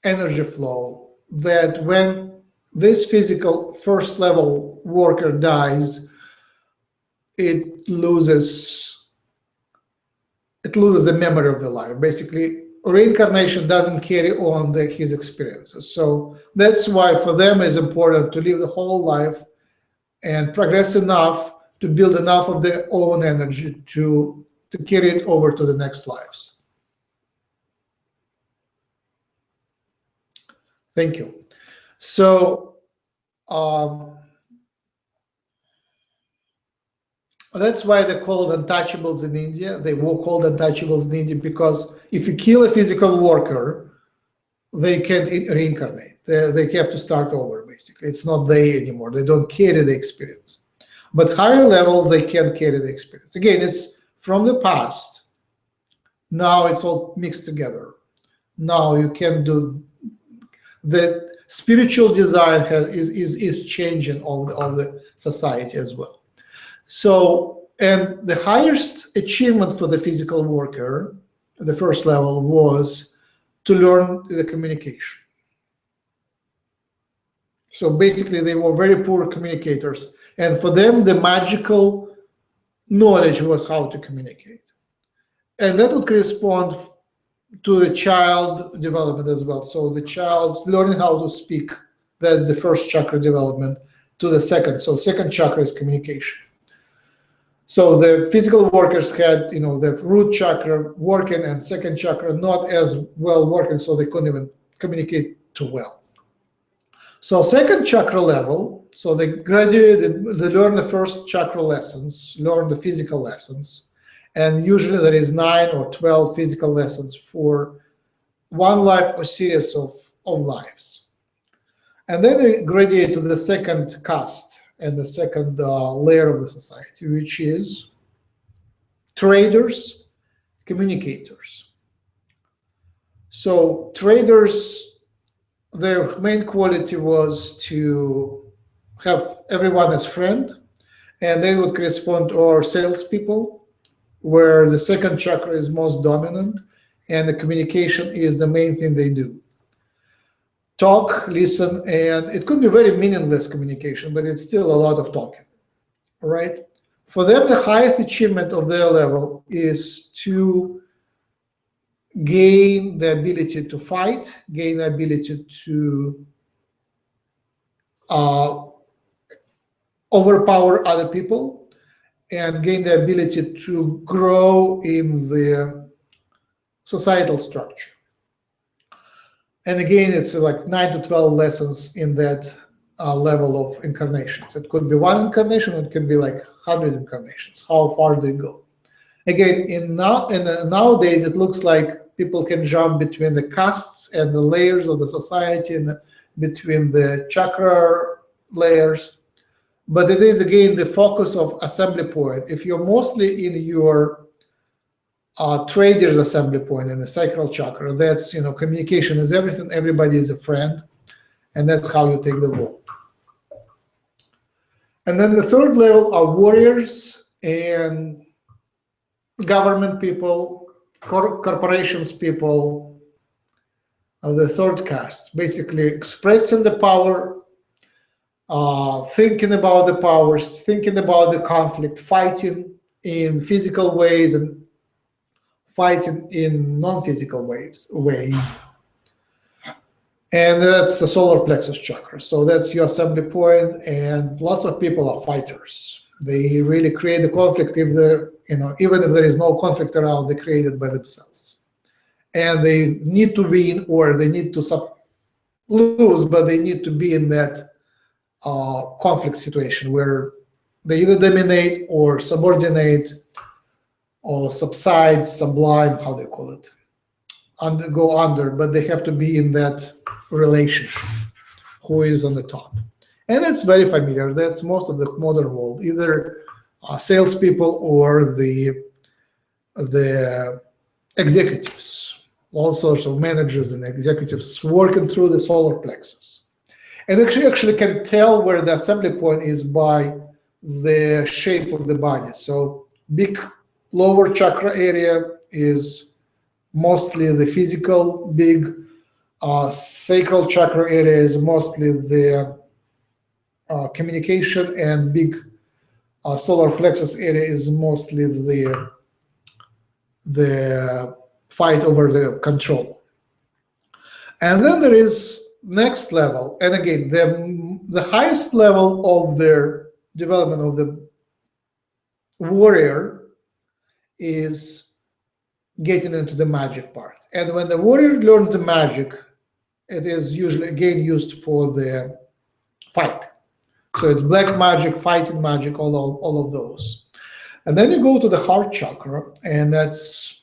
energy flow that when this physical first level worker dies, it loses the memory of the life. Basically, reincarnation doesn't carry on his experiences. So that's why for them it's important to live the whole life and progress enough to build enough of their own energy to carry it over to the next lives. Thank you. So that's why they're called untouchables in India. They were called untouchables in India because if you kill a physical worker, they can't reincarnate. They have to start over, basically. It's not they anymore. They don't carry the experience. But higher levels, they can carry the experience. Again, it's from the past. Now it's all mixed together. Now you can do the spiritual design is changing all the society as well. So, and the highest achievement for the physical worker, the first level, was to learn the communication. So basically, they were very poor communicators. And for them, the magical knowledge was how to communicate. And that would correspond to the child development as well. So the child learning how to speak, that's the first chakra development, to the second. So second chakra is communication. So the physical workers had, the root chakra working and second chakra not as well working, so they couldn't even communicate too well. So second chakra level, so they graduated, they learn the first chakra lessons, learn the physical lessons, and usually there is 9 or 12 physical lessons for one life or series of lives. And then they graduate to the second caste and the second layer of the society, which is traders, communicators. So traders, their main quality was to have everyone as friend, and they would correspond to our salespeople, where the second chakra is most dominant, and the communication is the main thing they do. Talk, listen, and it could be very meaningless communication, but it's still a lot of talking, all right? For them, the highest achievement of their level is to gain the ability to fight, gain the ability to overpower other people, and gain the ability to grow in the societal structure. And again, it's like 9 to 12 lessons in that level of incarnations. It could be one incarnation, it can be like 100 incarnations. How far do you go? Again, nowadays, it looks like people can jump between the castes and the layers of the society and between the chakra layers. But it is, again, the focus of assembly point. If you're mostly in your trader's assembly point in the sacral chakra, that's, communication is everything, everybody is a friend, and that's how you take the world. And then the third level are warriors and government people, corporations people, the third caste, basically expressing the power, thinking about the powers, thinking about the conflict, fighting in physical ways and fighting in non-physical ways. And that's the solar plexus chakra. So that's your assembly point, and lots of people are fighters. They really create the conflict if even if there is no conflict around, they create it by themselves. And they need to be in, or they need to lose, but they need to be in that conflict situation where they either dominate or subordinate or subside, sublime, how do you call it? Go under, but they have to be in that relationship, who is on the top. And it's very familiar. That's most of the modern world, either salespeople or the executives, all sorts of managers and executives working through the solar plexus. And actually can tell where the assembly point is by the shape of the body. So big lower chakra area is mostly the physical, big sacral chakra area is mostly the communication, and big solar plexus area is mostly the fight over the control. And then there is next level, and again, the highest level of their development of the warrior is getting into the magic part. And when the warrior learns the magic, it is usually again used for the fight. So it's black magic, fighting magic, all of those. And then you go to the heart chakra, and that's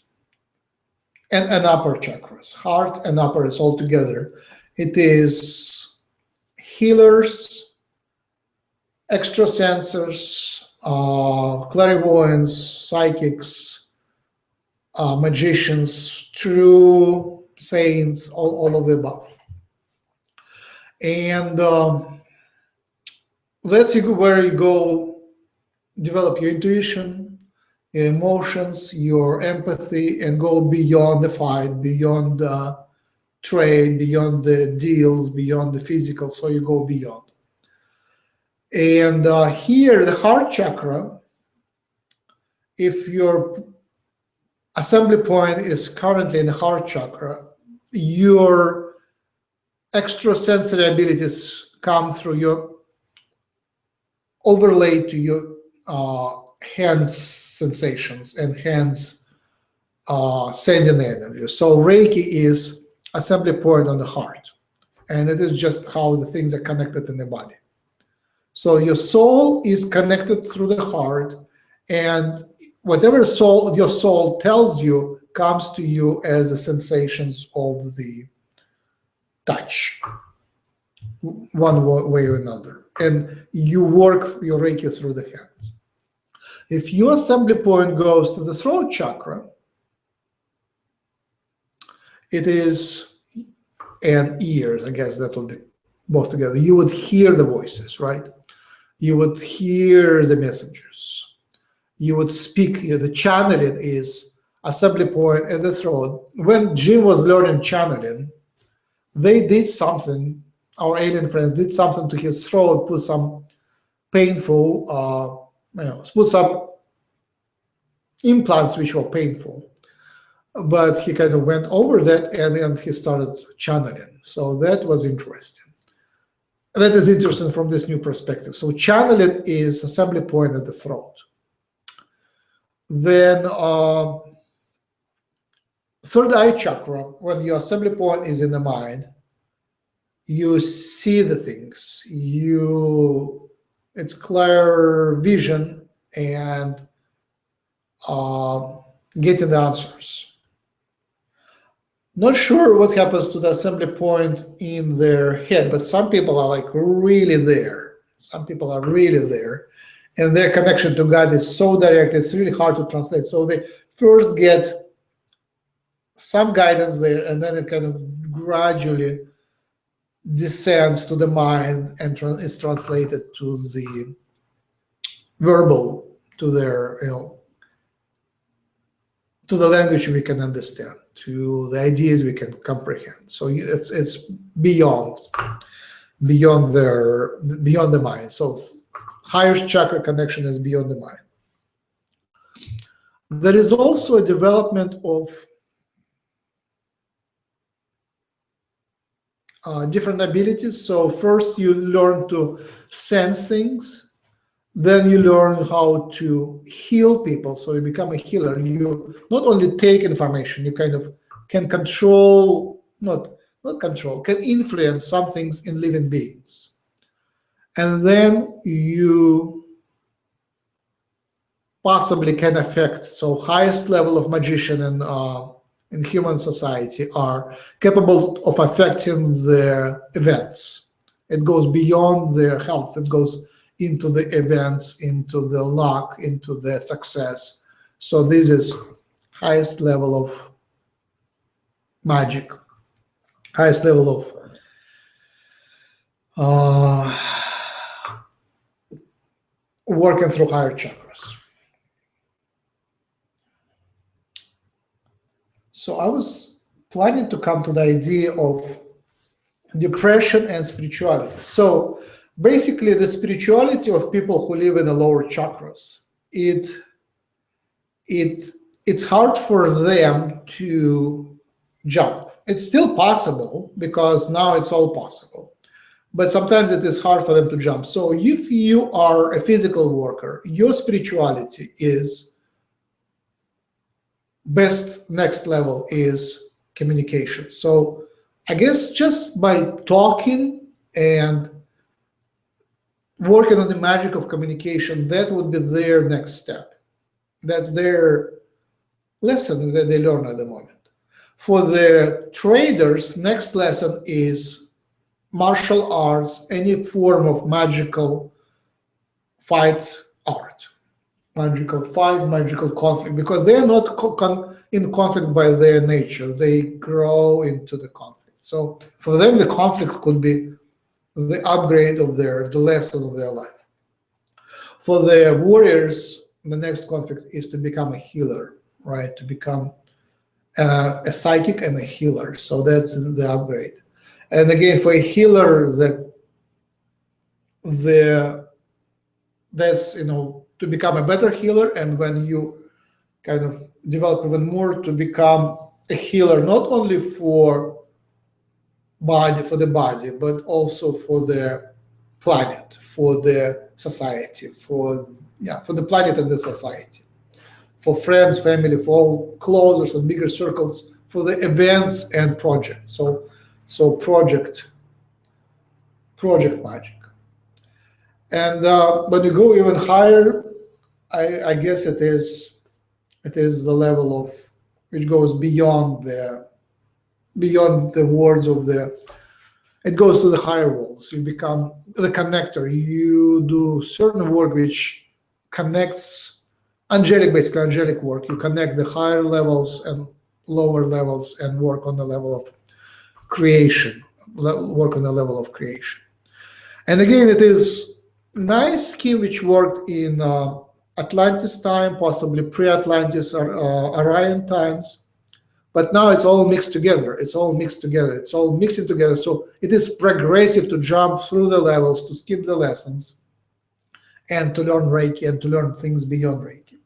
and upper chakras. Heart and upper is all together. It is healers, extrasensors, clairvoyants, psychics, magicians, true saints, all of the above. And that's where you go develop your intuition, your emotions, your empathy, and go beyond the fight, beyond the trade, beyond the deals, beyond the physical. So you go beyond. And here, the heart chakra, if your assembly point is currently in the heart chakra, your extrasensory abilities come through your overlay to your hands sensations and hands sending energy. So Reiki is assembly point on the heart, and it is just how the things are connected in the body. So your soul is connected through the heart, and whatever your soul tells you comes to you as the sensations of the touch, one way or another, and you work your Reiki through the hands. If your assembly point goes to the throat chakra, it is, and ears, I guess that will be both together. You would hear the voices, right? You would hear the messages. You would speak. The channeling is assembly point at the throat. When Jim was learning channeling, they did something, our alien friends did something to his throat, put some painful, put some implants which were painful. But he kind of went over that, and then he started channeling. So that was interesting. That is interesting from this new perspective. So channeling is assembly point at the throat. Then third eye chakra, when your assembly point is in the mind, you see the things. It's clear vision and getting the answers. Not sure what happens to the assembly point in their head, but some people are like really there. Some people are really there, and their connection to God is so direct, it's really hard to translate. So they first get some guidance there, and then it kind of gradually descends to the mind and is translated to the verbal, to their, to the language we can understand, to the ideas we can comprehend. So it's beyond the mind. So higher chakra connection is beyond the mind. There is also a development of different abilities. So first you learn to sense things. Then you learn how to heal people. So you become a healer. You not only take information, you kind of can control, not control, can influence some things in living beings. And then you possibly can affect, so highest level of magician in human society are capable of affecting their events. It goes beyond their health. It goes into the events, into the luck, into the success. So this is highest level of magic, highest level of working through higher chakras. So I was planning to come to the idea of depression and spirituality. So basically the spirituality of people who live in the lower chakras, it's hard for them to jump. It's still possible because now it's all possible, but sometimes it is hard for them to jump. So if you are a physical worker, your spirituality is next level is communication. So I guess just by talking and working on the magic of communication, that would be their next step. That's their lesson that they learn at the moment. For the traders, next lesson is martial arts, any form of magical fight art, magical fight, magical conflict, because they are not in conflict by their nature. They grow into the conflict. So for them, the conflict could be the upgrade of the lesson of their life. For the warriors, the next conflict is to become a healer, right? To become a psychic and a healer. So that's the upgrade. And again, for a healer, that's to become a better healer. And when you kind of develop even more to become a healer, not only for the body, but also for the planet, for the society, for the planet and the society, for friends, family, for all closer and bigger circles, for the events and projects. So project magic. And when you go even higher, I guess it is the level of which goes beyond the words of it goes to the higher worlds. You become the connector. You do certain work which connects basically angelic work. You connect the higher levels and lower levels and work on the level of creation. And again, it is nice scheme which worked in Atlantis time, possibly pre-Atlantis or Orion times. But now it's all mixed together. It's all mixing together. So it is progressive to jump through the levels, to skip the lessons, and to learn Reiki and to learn things beyond Reiki.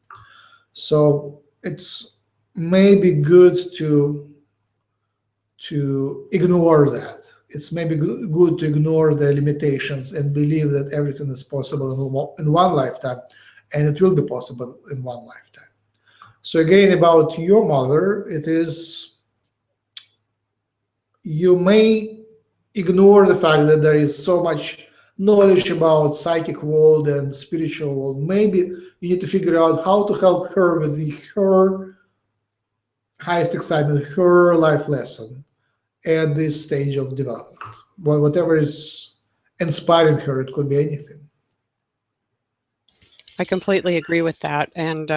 So it's maybe good to ignore that. It's maybe good to ignore the limitations and believe that everything is possible in one lifetime, and it will be possible in one lifetime. So again, about your mother, it is, you may ignore the fact that there is so much knowledge about psychic world and spiritual world. Maybe you need to figure out how to help her with her highest excitement, her life lesson at this stage of development. Well, whatever is inspiring her, it could be anything. I completely agree with that. And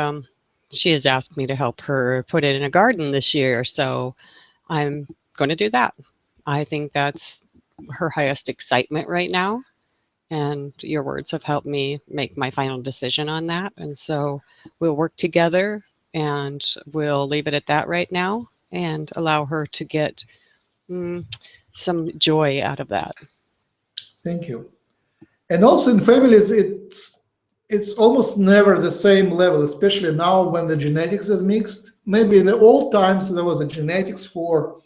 she has asked me to help her put it in a garden this year, so I'm going to do that. I think that's her highest excitement right now, and your words have helped me make my final decision on that. And so we'll work together, and we'll leave it at that right now and allow her to get some joy out of that. Thank you. And also in families, it's almost never the same level, especially now when the genetics is mixed. Maybe in the old times there was a genetics for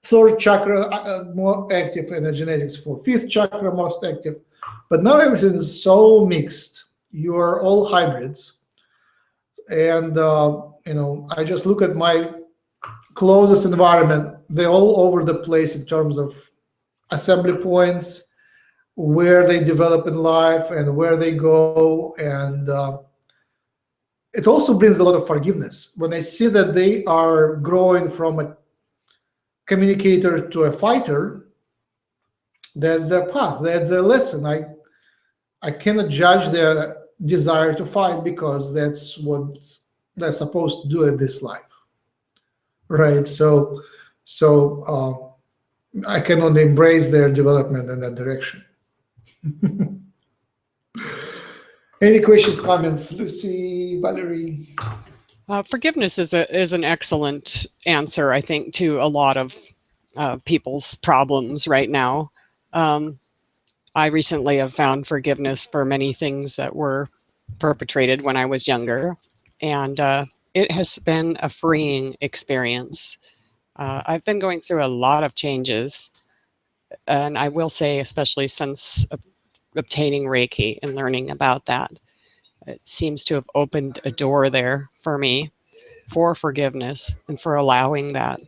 third chakra more active and a genetics for fifth chakra most active. But now everything is so mixed. You are all hybrids. And, I just look at my closest environment. They're all over the place in terms of assembly points, where they develop in life and where they go. And it also brings a lot of forgiveness. When I see that they are growing from a communicator to a fighter, that's their path, that's their lesson. I cannot judge their desire to fight because that's what they're supposed to do in this life, right? So I can only embrace their development in that direction. Any questions, comments? Lucy, Valerie? Forgiveness is an excellent answer, I think, to a lot of people's problems right now. I recently have found forgiveness for many things that were perpetrated when I was younger, and it has been a freeing experience. I've been going through a lot of changes, and I will say, especially since obtaining Reiki and learning about that, it seems to have opened a door there for me for forgiveness and for allowing that.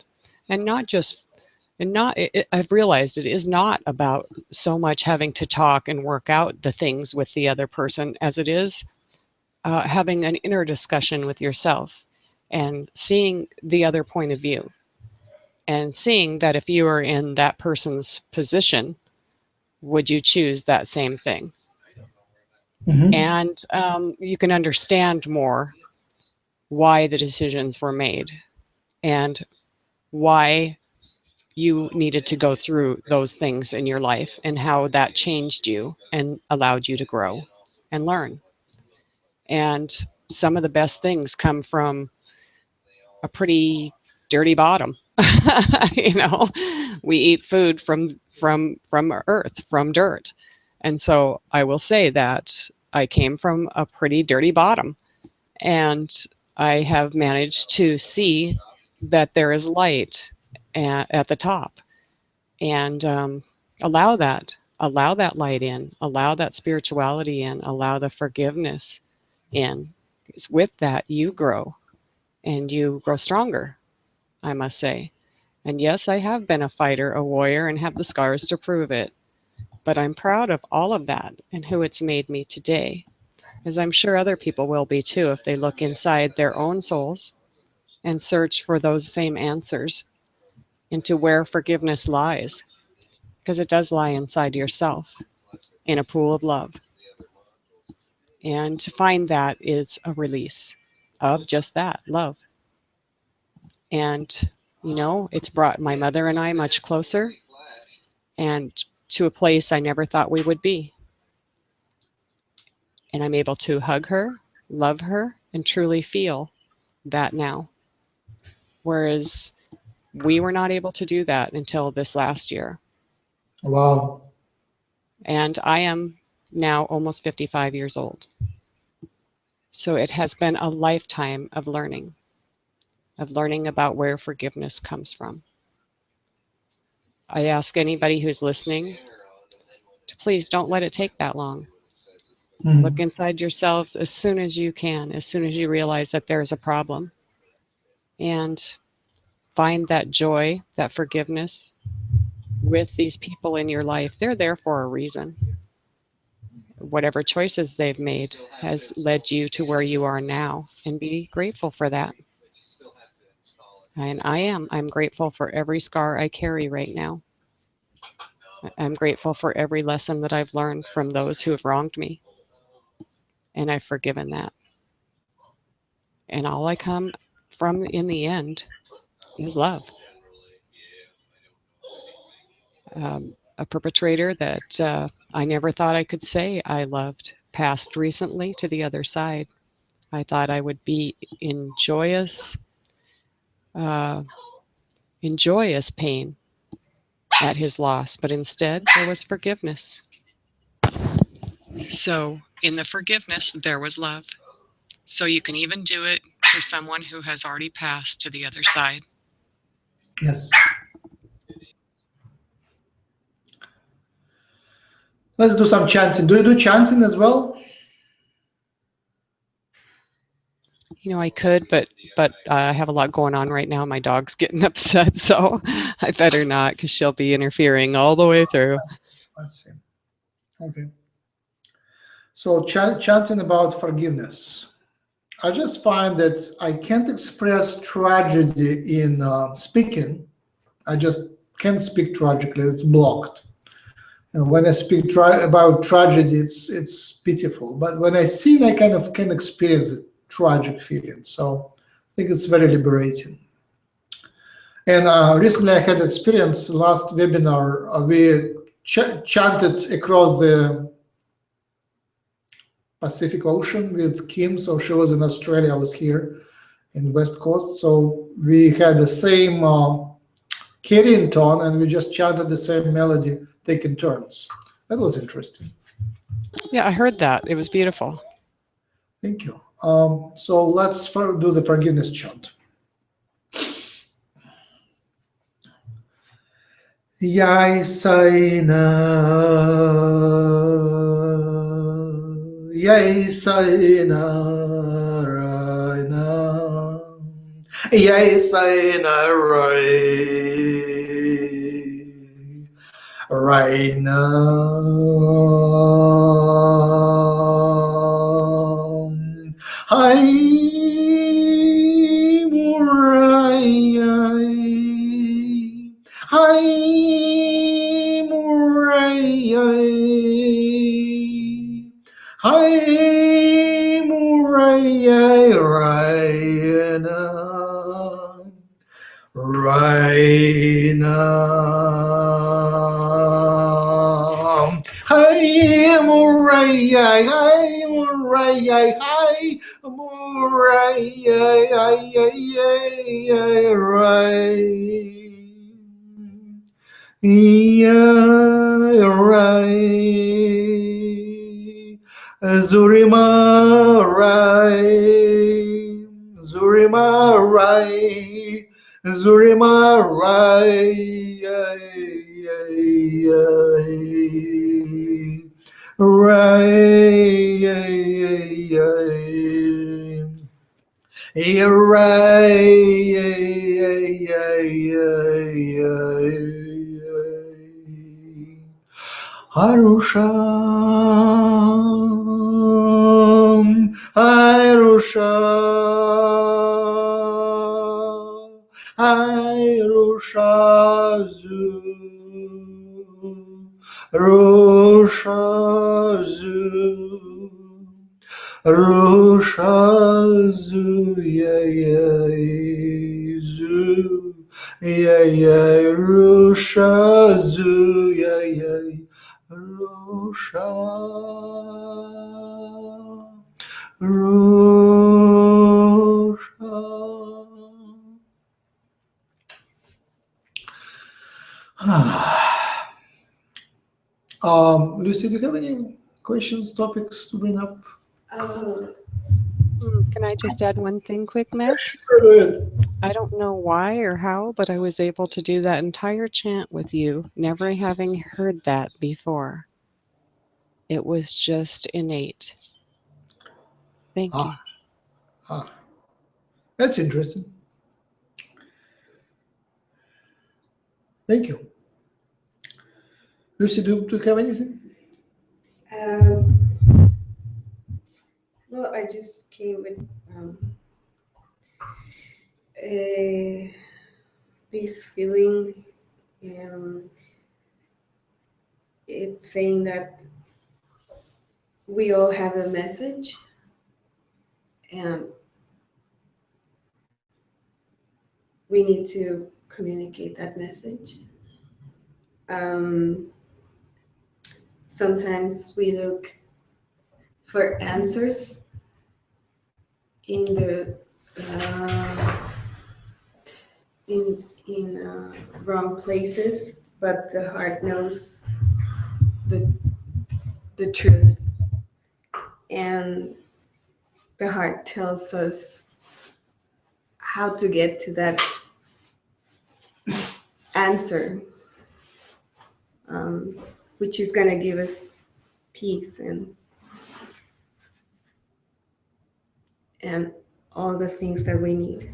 And not just, and not, I've realized it is not about so much having to talk and work out the things with the other person as it is having an inner discussion with yourself and seeing the other point of view and seeing that if you are in that person's position, would you choose that same thing? Mhm. And you can understand more why the decisions were made and why you needed to go through those things in your life and how that changed you and allowed you to grow and learn. And some of the best things come from a pretty dirty bottom. You know, we eat food from earth, from dirt. And so I will say that I came from a pretty dirty bottom, and I have managed to see that there is light at the top, and allow that light in, allow that spirituality in, allow the forgiveness in. Because with that, you grow, and you grow stronger, I must say. And yes, I have been a fighter, a warrior, and have the scars to prove it. But I'm proud of all of that and who it's made me today, as I'm sure other people will be too if they look inside their own souls and search for those same answers into where forgiveness lies, because it does lie inside yourself in a pool of love. And to find that is a release of just that love. And, you know, it's brought my mother and I much closer and to a place I never thought we would be. And I'm able to hug her, love her, and truly feel that now. Whereas we were not able to do that until this last year. Wow. And I am now almost 55 years old. So it has been a lifetime of learning about where forgiveness comes from. I ask anybody who's listening to please don't let it take that long. Mhm. Look inside yourselves as soon as you can, as soon as you realize that there's a problem, and find that joy, that forgiveness with these people in your life. They're there for a reason. Whatever choices they've made has led you to where you are now, and be grateful for that. And I'm grateful for every scar I carry right now. I'm grateful for every lesson that I've learned from those who have wronged me, and I've forgiven that. And all I come from in the end is love. A perpetrator that I never thought I could say I loved passed recently to the other side. I thought I would be in joyous pain at his loss, but instead there was forgiveness. So in the forgiveness, there was love. So you can even do it for someone who has already passed to the other side. Yes. Let's do some chanting. Do you do chanting as well? You know, I could, but I have a lot going on right now. My dog's getting upset, so I better not, because she'll be interfering all the way through. I see. Okay. So chanting about forgiveness. I just find that I can't express tragedy in speaking. I just can't speak tragically. It's blocked. And when I speak about tragedy, it's pitiful. But when I sing, I kind of can experience the tragic feeling. So I think it's very liberating. And recently I had experience, last webinar, we chanted across the Pacific Ocean with Kim. So she was in Australia, I was here in West Coast. So we had the same carrying tone, and we just chanted the same melody, taking turns. That was interesting. Yeah, I heard that. It was beautiful. Thank you. So let's do the forgiveness chant. Yahyel, Yahyel, Yahyel, right now. Hi, Muriah. Hi, Muriah. Hi, Muriah. Right now. Right now. Hi, Muriah. Hi, Muriah. Hi, Muriah. Right. Yeah, right. Zurima, right. Zurima, right. Zurima, right. Right. You're right. Harusham, Harusham, Harushazu, Rushazu, Rushazu, Yahyel, Yahyel, Rushazu, Yahyel. Rusha, Rusha. Lucy, do you have any questions, topics to bring up? Can I just add one thing quick, Max? Go ahead. I don't know why or how, but I was able to do that entire chant with you, never having heard that before. It was just innate. Thank you. That's interesting. Thank you. Lucy, do you have anything? Well, I just came with this feeling. It's saying that we all have a message, and we need to communicate that message. Sometimes we look for answers in the wrong places, but the heart knows the truth, and the heart tells us how to get to that answer, which is going to give us peace and all the things that we need.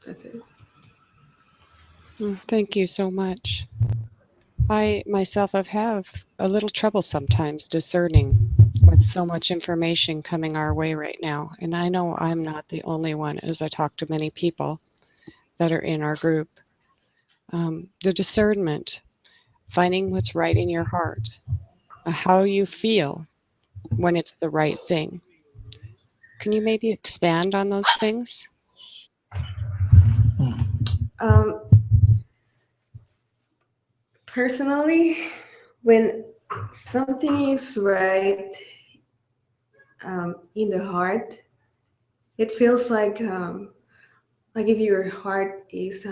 That's it. Thank you so much. I myself have a little trouble sometimes discerning with so much information coming our way right now. And I know I'm not the only one, as I talk to many people that are in our group. The discernment, finding what's right in your heart, how you feel when it's the right thing. Can you maybe expand on those things? Personally, when something is right in the heart, it feels like if your heart is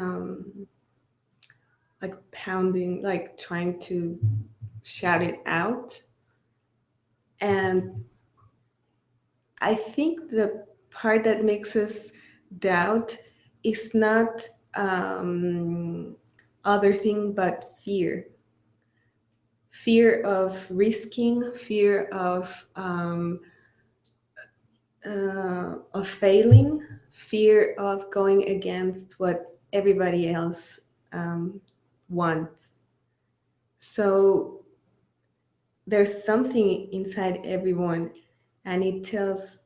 like pounding, like trying to shout it out. And I think the part that makes us doubt is not other thing but fear. Fear of risking, fear of failing, fear of going against what everybody else wants. So there's something inside everyone, and it tells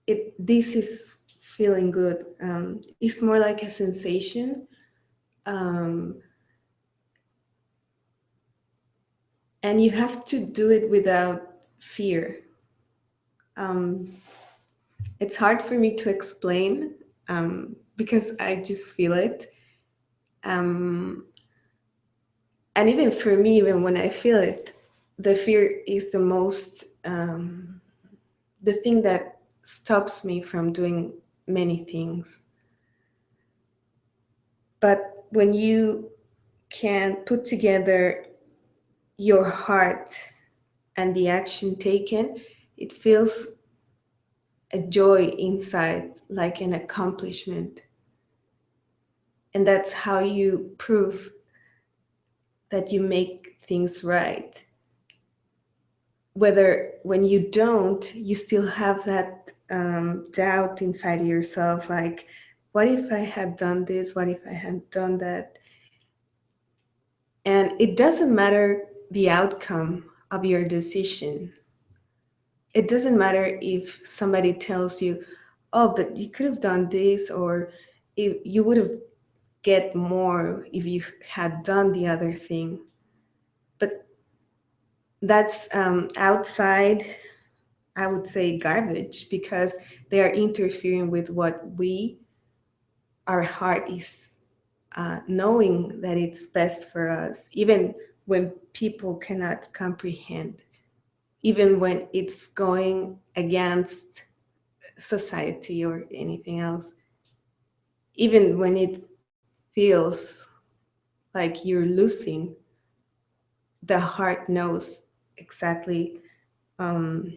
it this is feeling good. It's more like a sensation. And you have to do it without fear. It's hard for me to explain because I just feel it. And even for me, even when I feel it, the fear is the most, the thing that stops me from doing many things. But when you can put together your heart and the action taken, it feels a joy inside, like an accomplishment. And that's how you prove that you make things right. Whether when you don't, you still have that doubt inside of yourself, like, what if I had done this? What if I had done that? And it doesn't matter the outcome of your decision. It doesn't matter if somebody tells you, oh, but you could have done this, or if you would have get more if you had done the other thing. But that's outside, I would say, garbage, because they are interfering with what our heart is knowing that it's best for us, even when people cannot comprehend, even when it's going against society or anything else, even when it feels like you're losing, the heart knows exactly that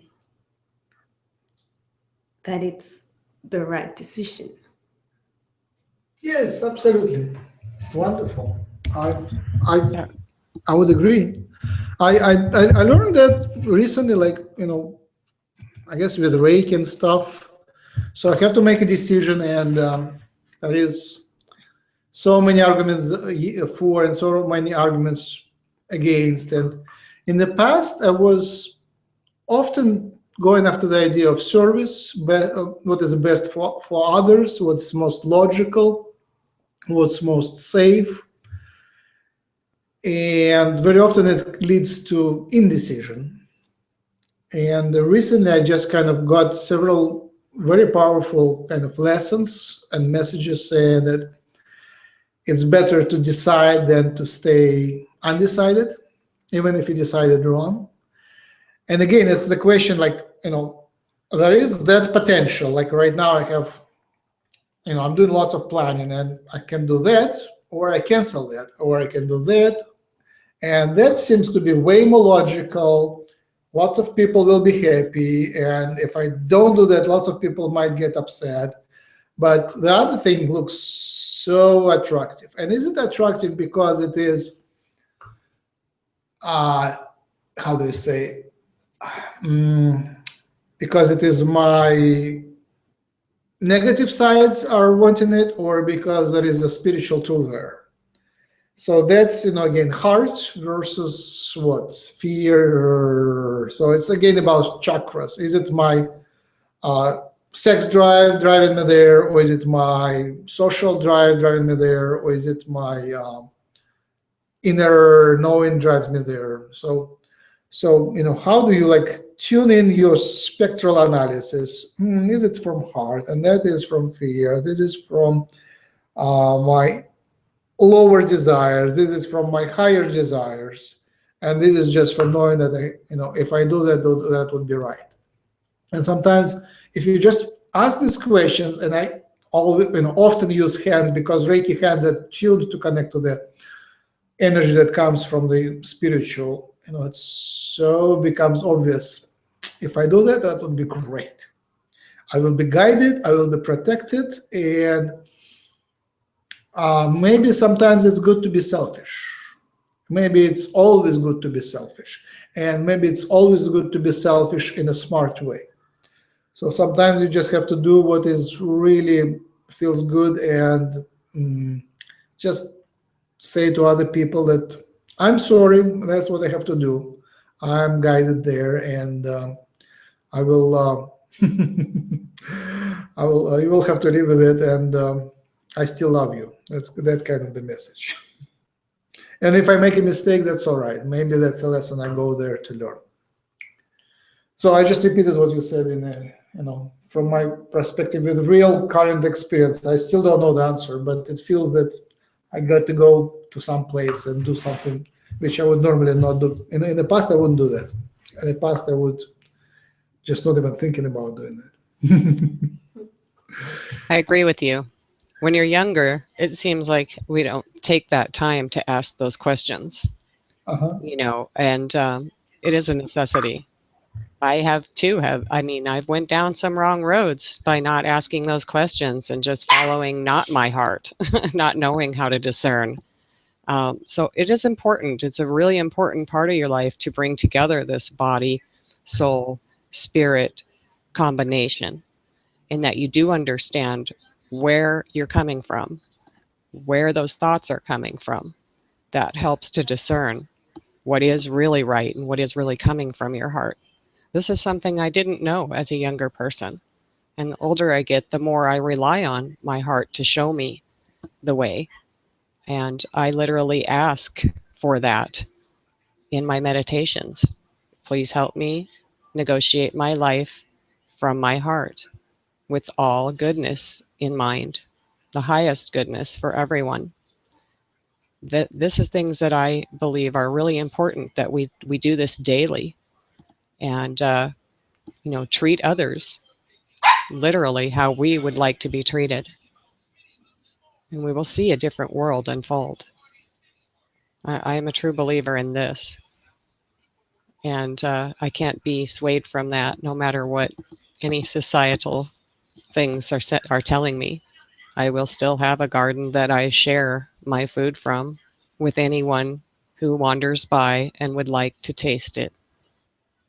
it's the right decision. Yes, absolutely. Wonderful. I would agree. I learned that recently, like, I guess with Reiki and stuff. So I have to make a decision, and there is so many arguments for and so many arguments against. And in the past, I was often going after the idea of service, what is the best for others, what's most logical, what's most safe. And very often it leads to indecision. And recently I just kind of got several very powerful kind of lessons and messages saying that it's better to decide than to stay undecided, even if you decided wrong. And again, it's the question, like, there is that potential. Like right now I have, I'm doing lots of planning, and I can do that, or I cancel that, or I can do that. And that seems to be way more logical. Lots of people will be happy. And if I don't do that, lots of people might get upset. But the other thing looks so attractive. And is it attractive because it is, how do you say, because it is my negative sides are wanting it, or because there is a spiritual tool there? So that's, again, heart versus what? Fear. So it's again about chakras. Is it my sex drive driving me there, or is it my social drive driving me there, or is it my inner knowing drives me there? So how do you tune in your spectral analysis? Is it from heart? And that is from fear. This is from my lower desires. This is from my higher desires. And this is just from knowing that if I do that, that would be right. And sometimes if you just ask these questions, and I often use hands, because Reiki hands are tuned to connect to the energy that comes from the spiritual. It so becomes obvious. If I do that, that would be great. I will be guided, I will be protected, and maybe sometimes it's good to be selfish. Maybe it's always good to be selfish. And maybe it's always good to be selfish in a smart way. So sometimes you just have to do what is really feels good, and just say to other people that I'm sorry, that's what I have to do. I'm guided there, and I will you will have to live with it, and I still love you. That's that kind of the message. And if I make a mistake, that's all right. Maybe that's a lesson I go there to learn. So I just repeated what you said from my perspective with real current experience. I still don't know the answer, but it feels that I got to go to some place and do something which I would normally not do. In the past, I wouldn't do that. In the past, I would just not even thinking about doing that. I agree with you. When you're younger, it seems like we don't take that time to ask those questions, and it is a necessity. I have too. I've went down some wrong roads by not asking those questions and just following not my heart, not knowing how to discern. So it is important. It's a really important part of your life to bring together this body, soul, spirit combination, and that you do understand where you're coming from, where those thoughts are coming from. That helps to discern what is really right and what is really coming from your heart. This is something I didn't know as a younger person. And the older I get, the more I rely on my heart to show me the way. And I literally ask for that in my meditations. Please help me negotiate my life from my heart with all goodness in mind, the highest goodness for everyone. This is things that I believe are really important, that we do this daily, and treat others literally how we would like to be treated, and we will see a different world unfold. I am a true believer in this, and I can't be swayed from that, no matter what any societal things are telling me. I will still have a garden that I share my food from with anyone who wanders by and would like to taste it.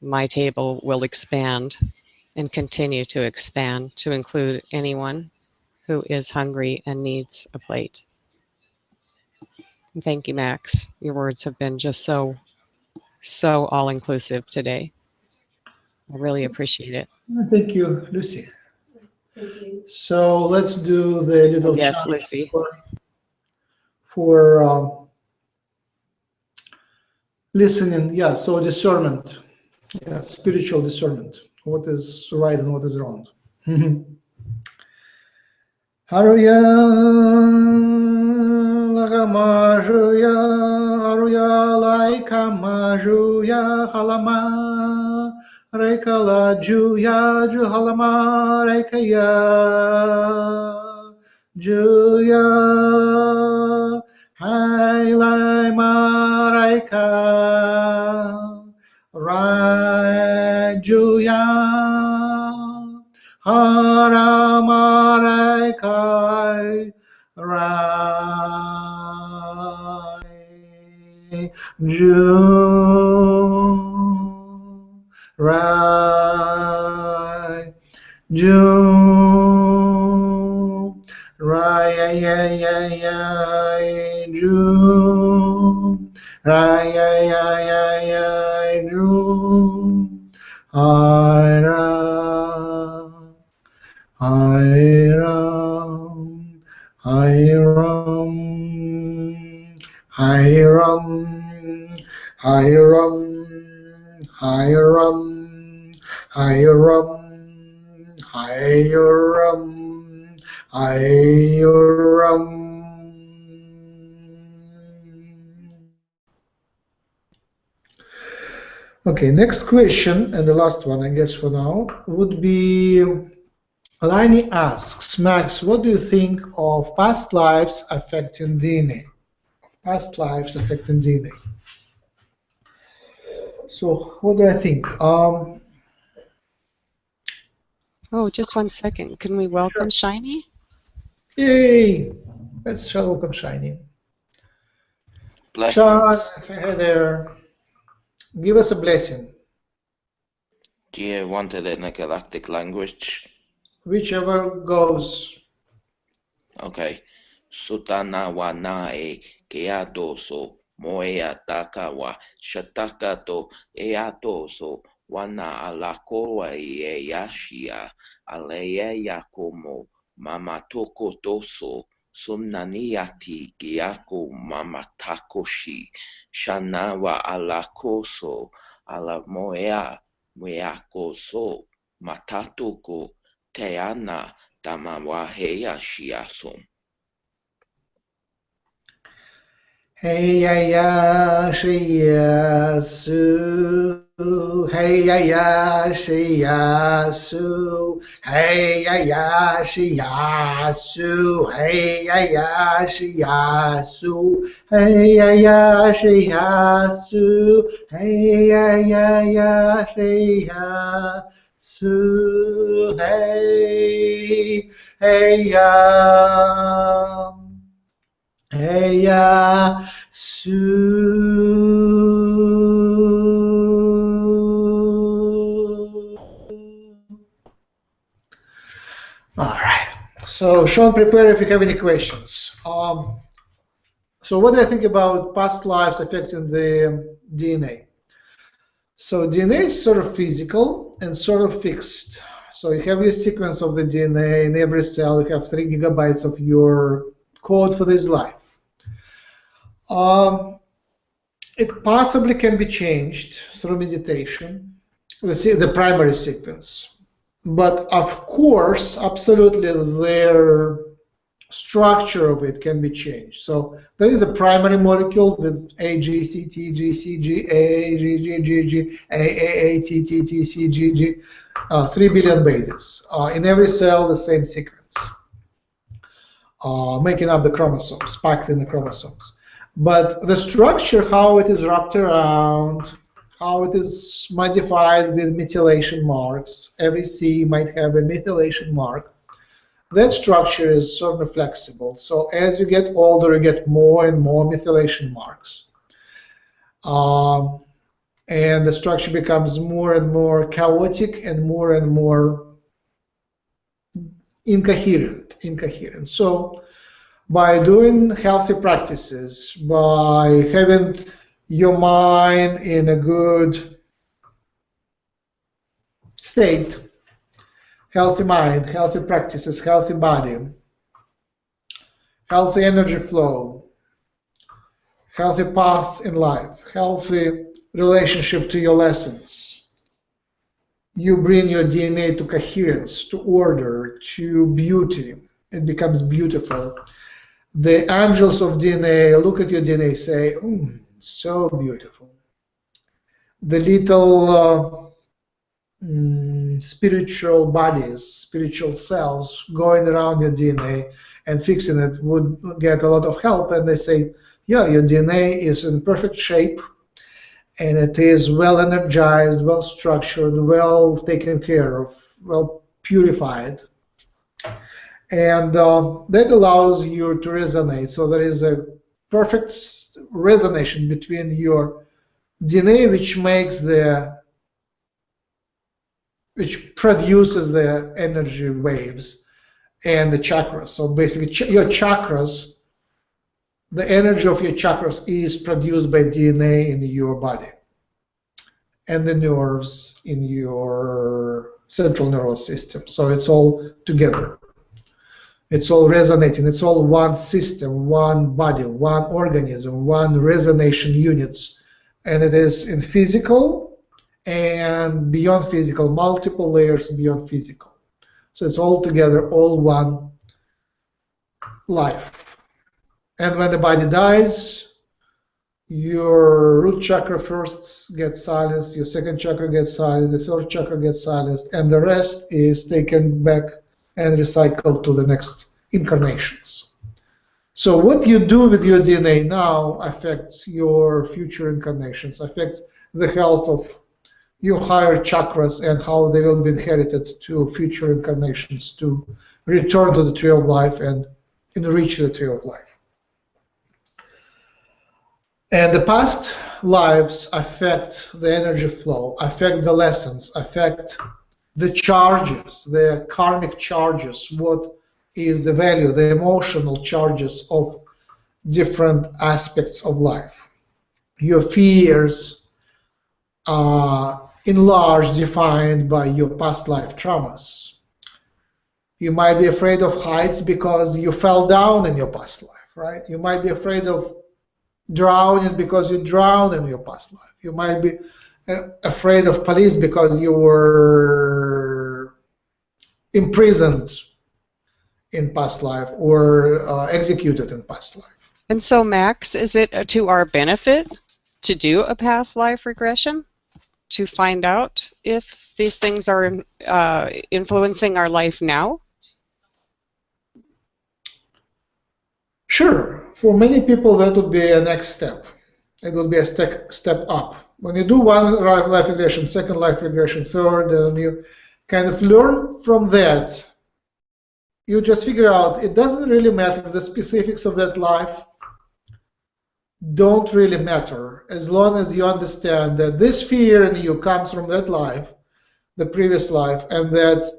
My table will expand and continue to expand to include anyone who is hungry and needs a plate. And thank you, Max. Your words have been just so all-inclusive today. I really appreciate it. Thank you, Lucy. Thank you. So let's do the little yes, Lucy. for listening. Yeah, so discernment. Yeah, spiritual discernment. What is right and what is wrong. Haruya lagamaruya haruya laikamaruya halama rekala juya juhalama rekaya juya hailai maraika rajuya Haramaraikai Rai Ju Rai Ju Rai Ju Rai Ju Hara Hiram, Hiram, Hiram, Hiram, Hiram, Hiram, Hiram, Hiram. Okay, next question, and the last one, I guess, for now, would be Laini asks, Max, what do you think of past lives affecting DNA? Past lives affecting DNA. So, what do I think? Oh, just 1 second. Can we welcome Shiny? Yay! Let's welcome Shiny. Blessings. Sean, hey there. Give us a blessing. Do you want it in a galactic language? Whichever goes. Okay. Sutana wa nae keadoso moea taka wa shataka to eatoso wana alakoa e yashia alea yakomo mamatoko toso sumnaniati giako mamatakoshi shanawa alakoso ala moea meakoso matatoko teana tamawaheya shiasom. Hey ya ya shiyasu. Hey ya ya shiyasu. Hey ya ya shiyasu. Hey ya ya shiyasu. Hey ya ya shiyasu. Hey ya ya shiyasu. Hey ya. Hey ya su. All right. So, Sean, prepare if you have any questions. So, what do I think about past lives affecting the DNA? So, DNA is sort of physical and sort of fixed. So, you have your sequence of the DNA in every cell. You have 3 gigabytes of your code for this life. It possibly can be changed through meditation, the primary sequence. But of course, absolutely, their structure of it can be changed. So there is a primary molecule with A, G, C, T, G, C, G, A, G, G, G, G, A, T, T, T, C, G, G, 3 billion bases. In every cell, the same sequence, making up the chromosomes, packed in the chromosomes. But the structure, how it is wrapped around, how it is modified with methylation marks, every C might have a methylation mark, that structure is sort of flexible. So as you get older, you get more and more methylation marks. And the structure becomes more and more chaotic and more incoherent. So by doing healthy practices, by having your mind in a good state, healthy mind, healthy practices, healthy body, healthy energy flow, healthy path in life, healthy relationship to your lessons, you bring your DNA to coherence, to order, to beauty. It becomes beautiful. The angels of DNA look at your DNA, say, so beautiful. The little spiritual bodies, spiritual cells going around your DNA and fixing it would get a lot of help. And they say, yeah, your DNA is in perfect shape, and it is well energized, well structured, well taken care of, well purified. And that allows you to resonate. So there is a perfect resonance between your DNA, which produces the energy waves, and the chakras. So basically, your chakras, the energy of your chakras is produced by DNA in your body, and the nerves in your central nervous system. So it's all together. It's all resonating. It's all one system, one body, one organism, one resonation units. And it is in physical and beyond physical, multiple layers beyond physical. So it's all together, all one life. And when the body dies, your root chakra first gets silenced, your second chakra gets silenced, the third chakra gets silenced, and the rest is taken back and recycled to the next incarnations. So what you do with your DNA now affects your future incarnations, affects the health of your higher chakras and how they will be inherited to future incarnations to return to the tree of life and enrich the tree of life. And the past lives affect the energy flow, affect the lessons, affect the charges, the karmic charges, what is the value, the emotional charges of different aspects of life. Your fears are in large defined by your past life traumas. You might be afraid of heights because you fell down in your past life, right? You might be afraid of drowning because you drowned in your past life. You might be afraid of police because you were imprisoned in past life or executed in past life. And so, Max, is it to our benefit to do a past life regression to find out if these things are influencing our life now? Sure. For many people, that would be a next step. It would be a step up. When you do one life regression, second life regression, third, and you kind of learn from that, you just figure out it doesn't really matter. The specifics of that life don't really matter as long as you understand that this fear in you comes from that life, the previous life, and that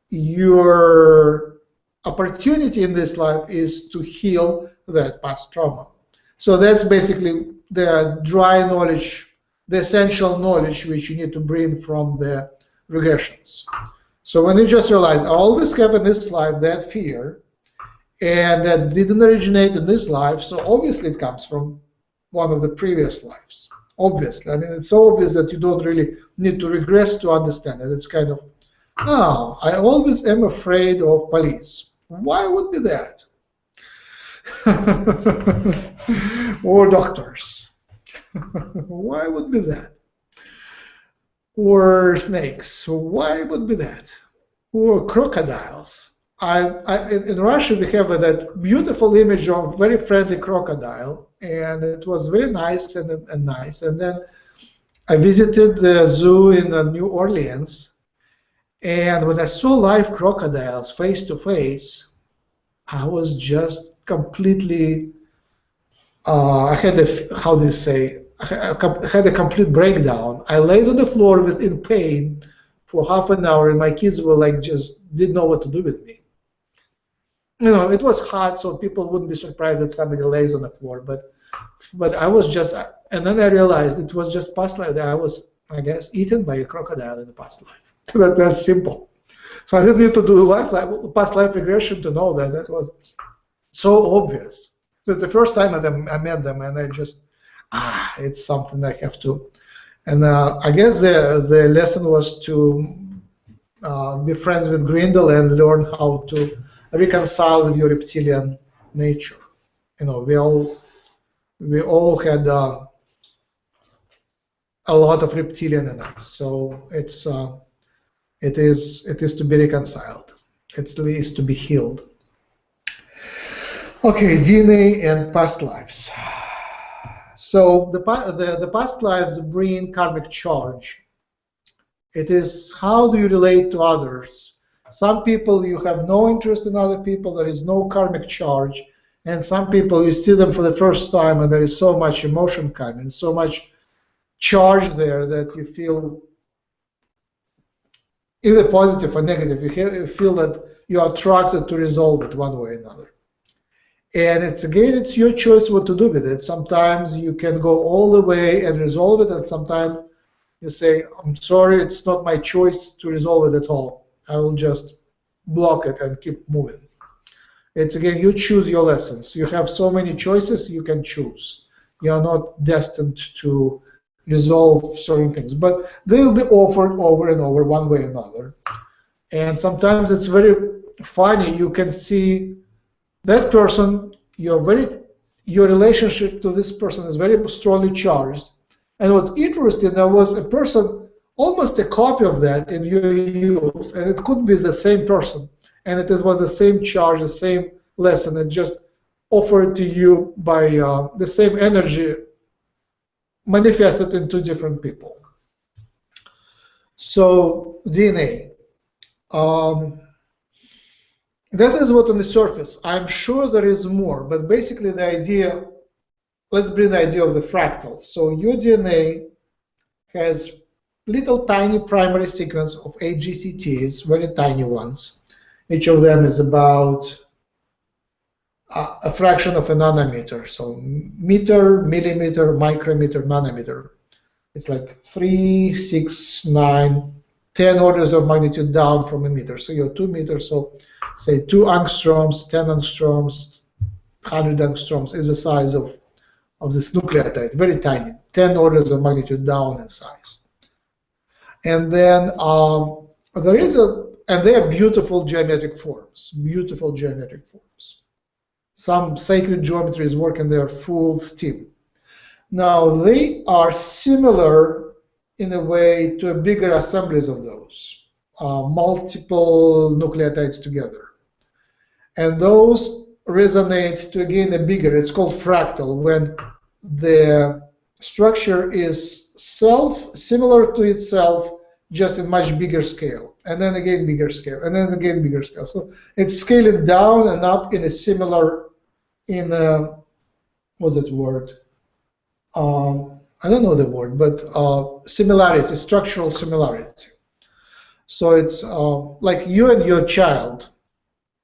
your opportunity in this life is to heal that past trauma. So that's basically the dry knowledge, the essential knowledge which you need to bring from the regressions. So when you just realize, I always have in this life that fear, and that didn't originate in this life, so obviously it comes from one of the previous lives. Obviously. I mean, it's so obvious that you don't really need to regress to understand it. It's kind of, oh, I always am afraid of police. Why would be that? Or doctors. Why would be that? Or snakes. Why would be that? Or crocodiles. In Russia, we have that beautiful image of very friendly crocodile, and it was very nice and nice. And then I visited the zoo in New Orleans, and when I saw live crocodiles face to face, I was just completely. I had a, how do you say? I had a complete breakdown. I laid on the floor in pain for half an hour, and my kids were like just didn't know what to do with me. You know, it was hot, so people wouldn't be surprised that somebody lays on the floor. But I was just, and then I realized it was just past life that I was, I guess, eaten by a crocodile in the past life. That's simple. So I didn't need to do past life regression to know that. That was so obvious. So it's the first time I met them, and I just, it's something I have to. And I guess the lesson was to be friends with Grindel and learn how to reconcile with your reptilian nature. You know, we all had a lot of reptilian in us, so it is to be reconciled. It is to be healed. Okay, DNA and past lives. So the past lives bring karmic charge. It is how do you relate to others. Some people you have no interest in other people, there is no karmic charge, and some people you see them for the first time and there is so much emotion coming, so much charge there that you feel either positive or negative. You feel that you are attracted to resolve it one way or another. And it's your choice what to do with it. Sometimes you can go all the way and resolve it, and sometimes you say, I'm sorry, it's not my choice to resolve it at all. I will just block it and keep moving. It's again, you choose your lessons. You have so many choices you can choose. You are not destined to resolve certain things, but they will be offered over and over one way or another. And sometimes it's very funny. You can see that person, your relationship to this person is very strongly charged. And what's interesting, there was a person, almost a copy of that in your youth, and it could be the same person. and it was the same charge, the same lesson, it just offered to you by the same energy manifested in two different people. So DNA. That is what on the surface. I'm sure there is more, but basically the idea, let's bring the idea of the fractal. So your DNA has little tiny primary sequence of 8 GCTs, very tiny ones. Each of them is about a fraction of a nanometer. So meter, millimeter, micrometer, nanometer. It's like 3, 6, 9, 10 orders of magnitude down from a meter. So you're 2 meters, so say 2 angstroms, 10 angstroms, 100 angstroms is the size of this nucleotide, very tiny, 10 orders of magnitude down in size. And then there is and they are beautiful geometric forms, Some sacred geometry is working their full steam. Now, they are similar in a way to a bigger assemblies of those, multiple nucleotides together. And those resonate to, again, a bigger, it's called fractal, when the structure is similar to itself, just in much bigger scale, and then again bigger scale, and then again bigger scale. So it's scaling down and up in a similar, what's that word? I don't know the word, but similarity, structural similarity. So it's like you and your child,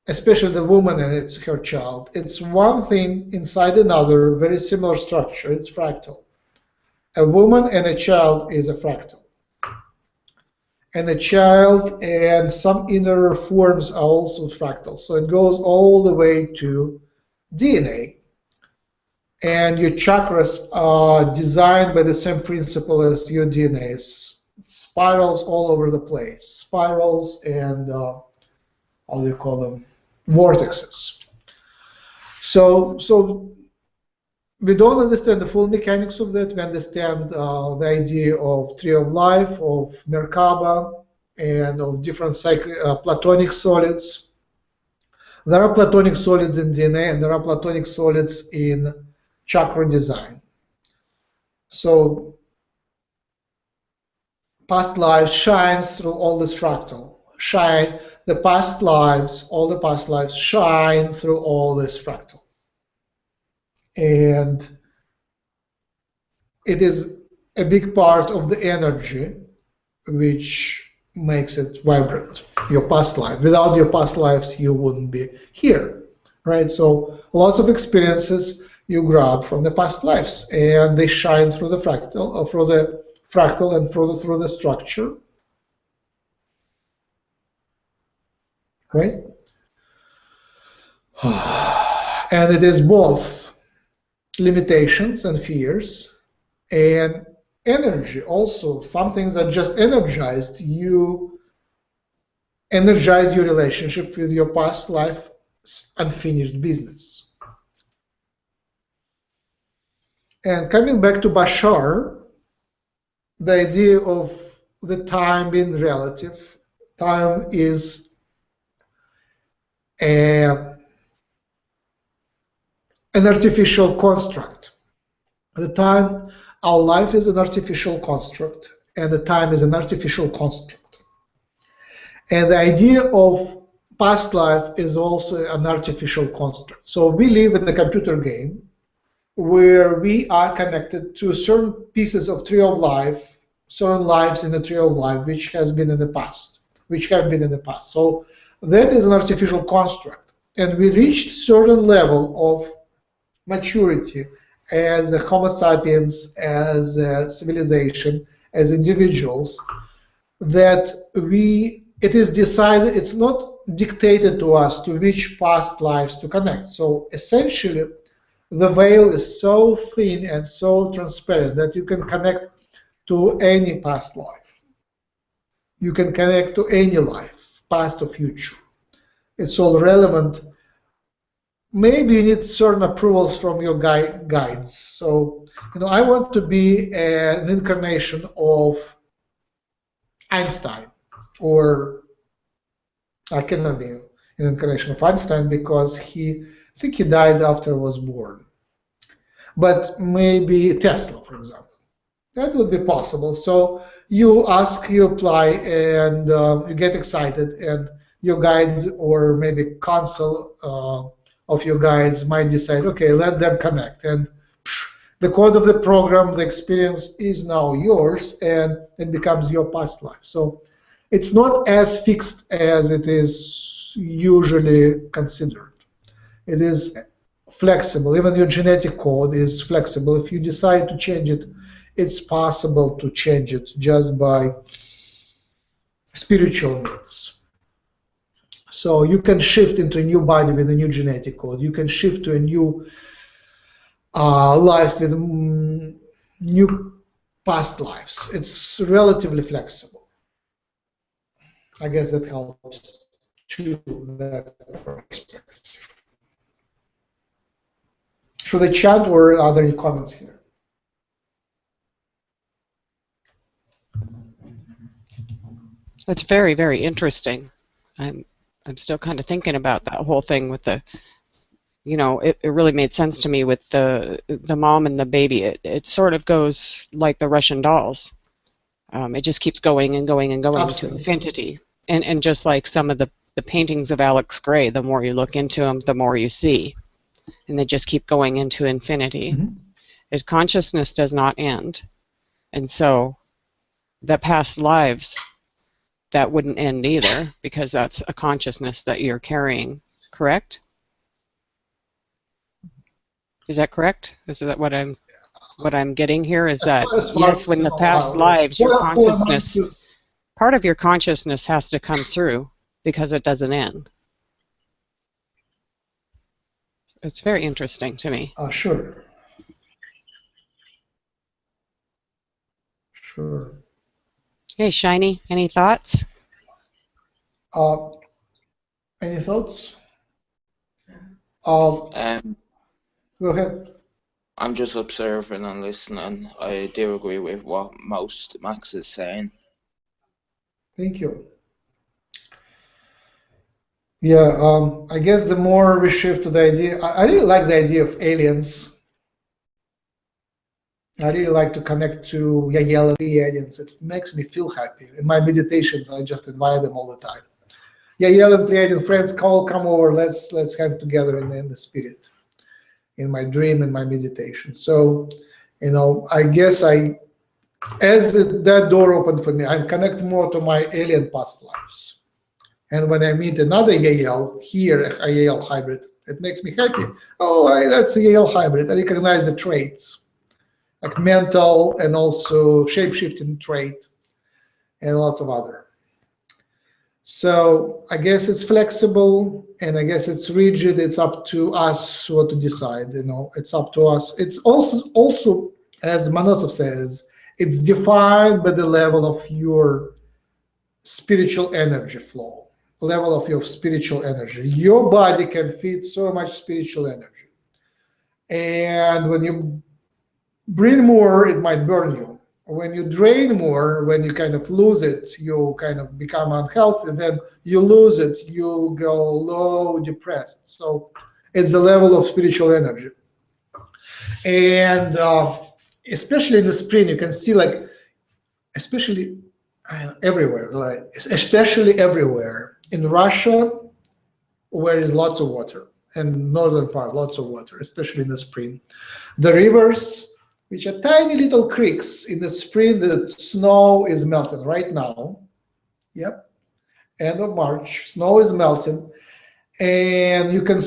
especially the woman and her child. It's one thing inside another, very similar structure. It's fractal. A woman and a child is a fractal. And a child and some inner forms are also fractal. So it goes all the way to DNA. And your chakras are designed by the same principle as your DNA. It's spirals all over the place. Spirals and, how do you call them? Vortexes. So we don't understand the full mechanics of that. We understand the idea of tree of life, of Merkaba, and of different platonic solids. There are platonic solids in DNA, and there are platonic solids in chakra design. So past lives shines through all this fractal. The past lives, all the past lives shine through all this fractal. And it is a big part of the energy which makes it vibrant, your past life. Without your past lives, you wouldn't be here, right? So lots of experiences you grab from the past lives, and they shine through the fractal, and through the structure, right? And it is both limitations and fears, and energy also. Some things are just energized. You energize your relationship with your past life, unfinished business. And coming back to Bashar, the idea of the time being relative. Time is an artificial construct. The time, our life is an artificial construct, and the time is an artificial construct. And the idea of past life is also an artificial construct. So we live in a computer game where we are connected to certain pieces of tree of life, certain lives in the tree of life, which have been in the past. So that is an artificial construct. And we reached certain level of maturity as a Homo sapiens, as a civilization, as individuals, that it is decided, it's not dictated to us to which past lives to connect. So essentially, the veil is so thin and so transparent that you can connect to any past life. You can connect to any life, past or future. It's all relevant. Maybe you need certain approvals from your guides. So, I want to be an incarnation of Einstein, or I cannot be. an incarnation of Einstein, because I think he died after I was born. But maybe Tesla, for example. That would be possible. So you ask, you apply, and you get excited, and your guides or maybe council of your guides might decide, okay, let them connect. And the code of the program, the experience is now yours, and it becomes your past life. So it's not as fixed as it is usually considered. It is flexible. Even your genetic code is flexible. If you decide to change it, it's possible to change it just by spiritual means. So you can shift into a new body with a new genetic code. You can shift to a new life with new past lives. It's relatively flexible. I guess that helps too, that perspective. Should I chat, or are there any comments here? That's very, very interesting. I'm still kind of thinking about that whole thing with the, it really made sense to me with the mom and the baby. It sort of goes like the Russian dolls. It just keeps going and going and going. Absolutely. To infinity. And just like some of the paintings of Alex Gray, the more you look into them, the more you see. And they just keep going into infinity. Mm-hmm. Consciousness does not end. And so the past lives, that wouldn't end either, because that's a consciousness that you're carrying, correct? Is that correct? Is that what I'm getting here? Is that yes, when the past lives, your consciousness, part of your consciousness has to come through because it doesn't end. It's very interesting to me. Sure. Sure. Hey, Shiny, any thoughts? Any thoughts? Go ahead. I'm just observing and listening. I do agree with what Max is saying. Thank you. Yeah, I guess the more we shift to the idea, I really like the idea of aliens. I really like to connect to Yahyel and Pleiadians. It makes me feel happy. In my meditations, I just invite them all the time. Yahyel and Pleiadian friends, come over. Let's have together in the spirit, in my dream, in my meditation. So, I guess as that door opened for me, I'm connected more to my alien past lives. And when I meet another Yahyel here, a Yahyel hybrid, it makes me happy. Oh, that's a Yahyel hybrid. I recognize the traits, like mental and also shape-shifting trait, and lots of other. So I guess it's flexible, and I guess it's rigid. It's up to us what to decide. It's up to us. It's also, as Manosov says, it's defined by the level of your spiritual energy flow. Level of your spiritual energy. Your body can fit so much spiritual energy. And when you bring more, it might burn you. When you drain more, when you kind of lose it, you kind of become unhealthy. Then you lose it, you go low, depressed. So it's the level of spiritual energy. And especially in the spring, you can see especially everywhere, right? Especially everywhere. In Russia, where is lots of water, and northern part, lots of water, especially in the spring. The rivers, which are tiny little creeks, in the spring, the snow is melting right now. Yep, end of March, snow is melting, and you can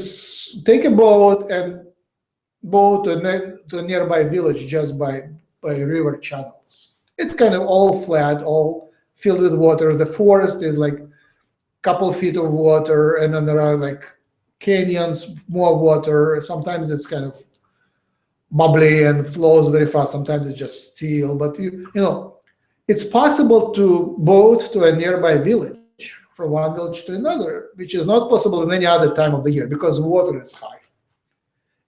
take a boat and go to a nearby village just by river channels. It's kind of all flat, all filled with water. The forest is like couple feet of water, and then there are like canyons, more water. Sometimes it's kind of bubbly and flows very fast. Sometimes it's just still. But it's possible to boat to a nearby village, from one village to another, which is not possible in any other time of the year because water is high.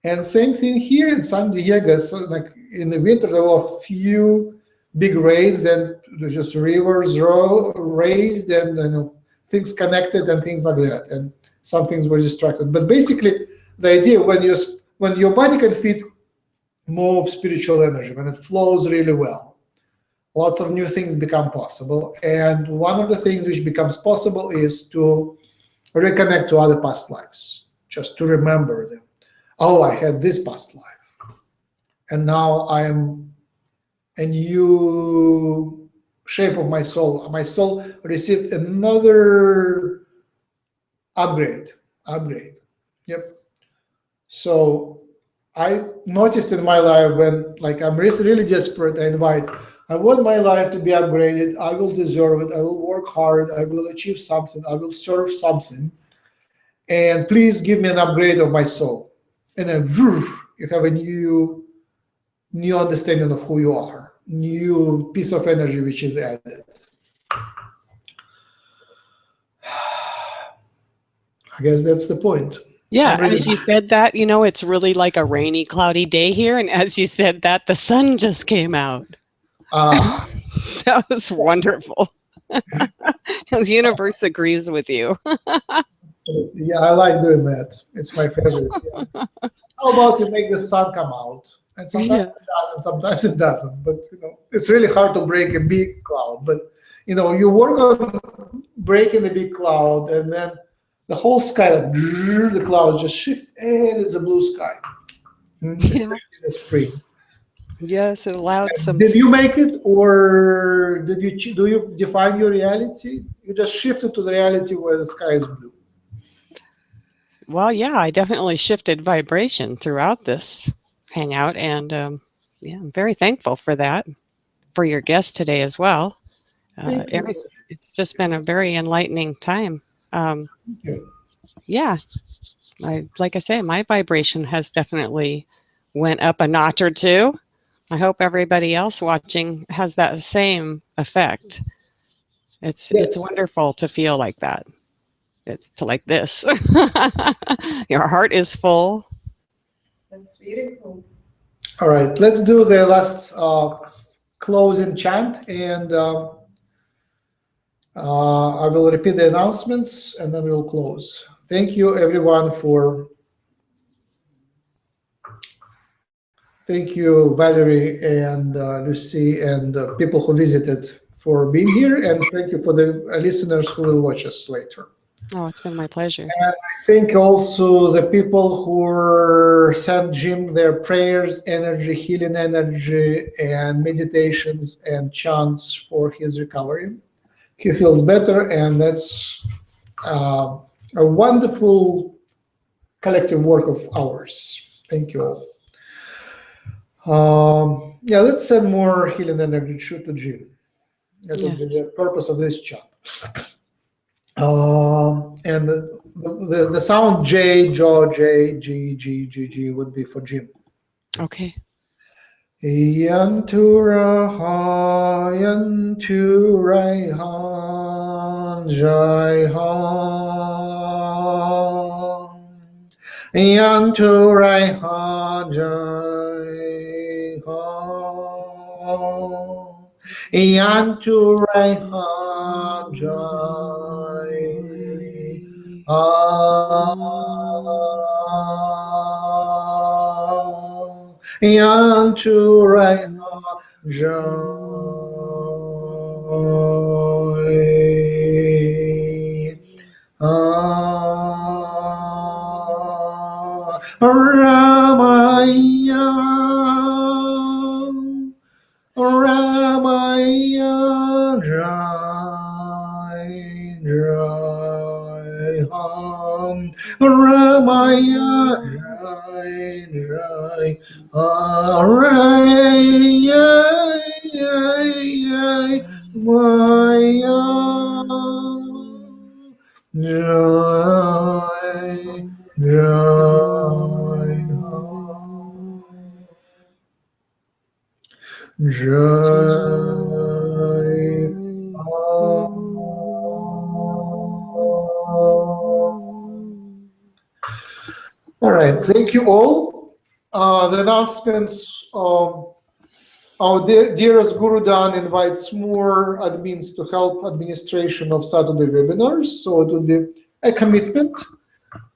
And same thing here in San Diego. So like in the winter, there were a few big rains, and there's just rivers raised, and things connected and things like that. And some things were distracted. But basically, the idea when your body can fit more of spiritual energy, when it flows really well, lots of new things become possible. And one of the things which becomes possible is to reconnect to other past lives, just to remember them. Oh, I had this past life, and now I'm a new shape of my soul. My soul received another upgrade. Yep. So I noticed in my life when, like, I'm really desperate, I want my life to be upgraded. I will deserve it. I will work hard. I will achieve something. I will serve something. And please give me an upgrade of my soul. And then you have a new understanding of who you are, new piece of energy which is added. I guess that's the point. Yeah, Really, as you said that, you know, it's really like a rainy, cloudy day here. And as you said that, the sun just came out. That was wonderful. The universe agrees with you. yeah, I like doing that. It's my favorite. Yeah. How about you make the sun come out? And sometimes it does, and sometimes it doesn't. But you know, it's really hard to break a big cloud. But you know, you work on breaking the big cloud, and then the whole sky, like, the clouds just shift, and it's a blue sky. Especially in the spring. Yes, it allowed some. Did you make it, or do you define your reality? You just shifted to the reality where the sky is blue. Well, yeah, I definitely shifted vibration throughout this hangout, and yeah, I'm very thankful for that, for your guest today as well. It's just been a very enlightening time. Yeah, like I say, my vibration has definitely went up a notch or two. I hope everybody else watching has that same effect. It's wonderful to feel like that. It's to like this. Your heart is full. That's beautiful. All right, let's do the last closing chant, and I will repeat the announcements, and then we'll close. Thank you, everyone, Thank you, Valerie and Lucy, and people who visited for being here, and thank you for the listeners who will watch us later. Oh, it's been my pleasure. And I thank also the people who sent Jim their prayers, energy, healing energy, and meditations and chants for his recovery. He feels better, and that's a wonderful collective work of ours. Thank you all. Yeah, let's send more healing energy to Jim. That would be the purpose of this chat. And the sound J, Jaw, J, G, G, G, G would be for Jim. Okay. Yanturaha, Yanturaha, Jaiha. Yanturaha, Jaiha. Yanturaha, Jaiha. Yanturaha, Ramaya, Ramaya, Jai, Jai, Ramaya, Jai, Jai, Maya, Jai, Jai, Jai. All right, thank you all. The announcements of our dearest Guru Dan invites more admins to help administration of Saturday webinars. So it will be a commitment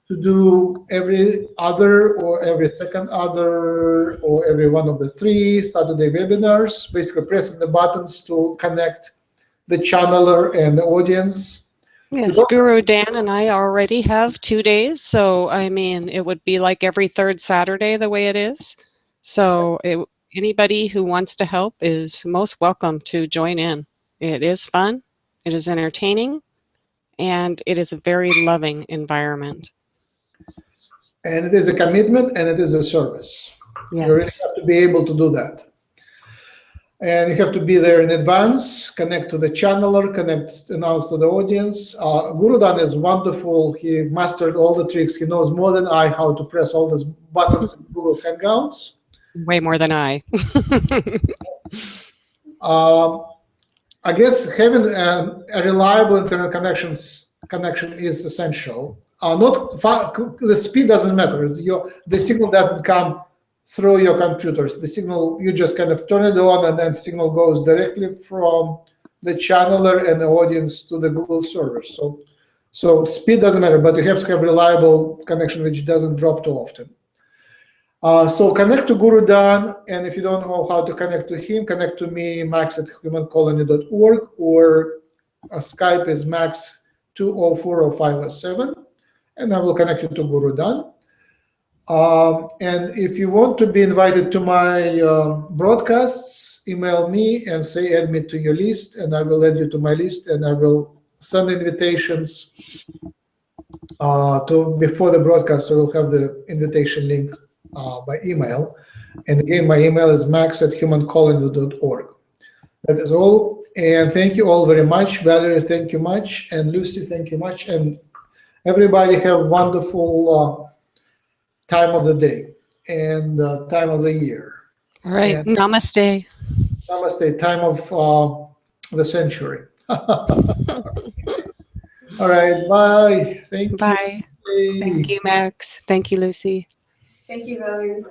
to do every other or every second other or every one of the 3 Saturday webinars, basically pressing the buttons to connect the channeler and the audience. Yes, Guru Dan and I already have 2 days, so I mean, it would be like every 3rd Saturday the way it is. So anybody who wants to help is most welcome to join in. It is fun, it is entertaining, and it is a very loving environment. And it is a commitment and it is a service. Yes. You really have to be able to do that. And you have to be there in advance, connect to the channeler, connect, announce to the audience. Guru Dan is wonderful. He mastered all the tricks. He knows more than I how to press all these buttons in Google Hangouts. Way more than I. I guess having a reliable internet connection is essential. The speed doesn't matter. The signal doesn't come through your computers. The signal, you just kind of turn it on, and then the signal goes directly from the channeler and the audience to the Google server. So speed doesn't matter, but you have to have reliable connection which doesn't drop too often. So connect to Guru Dan, and if you don't know how to connect to him, connect to me, max@humancolony.org, or Skype is max204057, and I will connect you to Guru Dan. And if you want to be invited to my broadcasts, email me and say add me to your list, and I will add you to my list, and I will send invitations before the broadcast, so we'll have the invitation link by email. And again, my email is max@humancolony.org. That is all, and thank you all very much. Valerie, thank you much, and Lucy, thank you much, and everybody have a wonderful time of the day and time of the year. All right, and namaste. Namaste, time of the century. All right, bye. Thank you. Bye. Thank you, Max. Thank you, Lucy. Thank you, Valerie.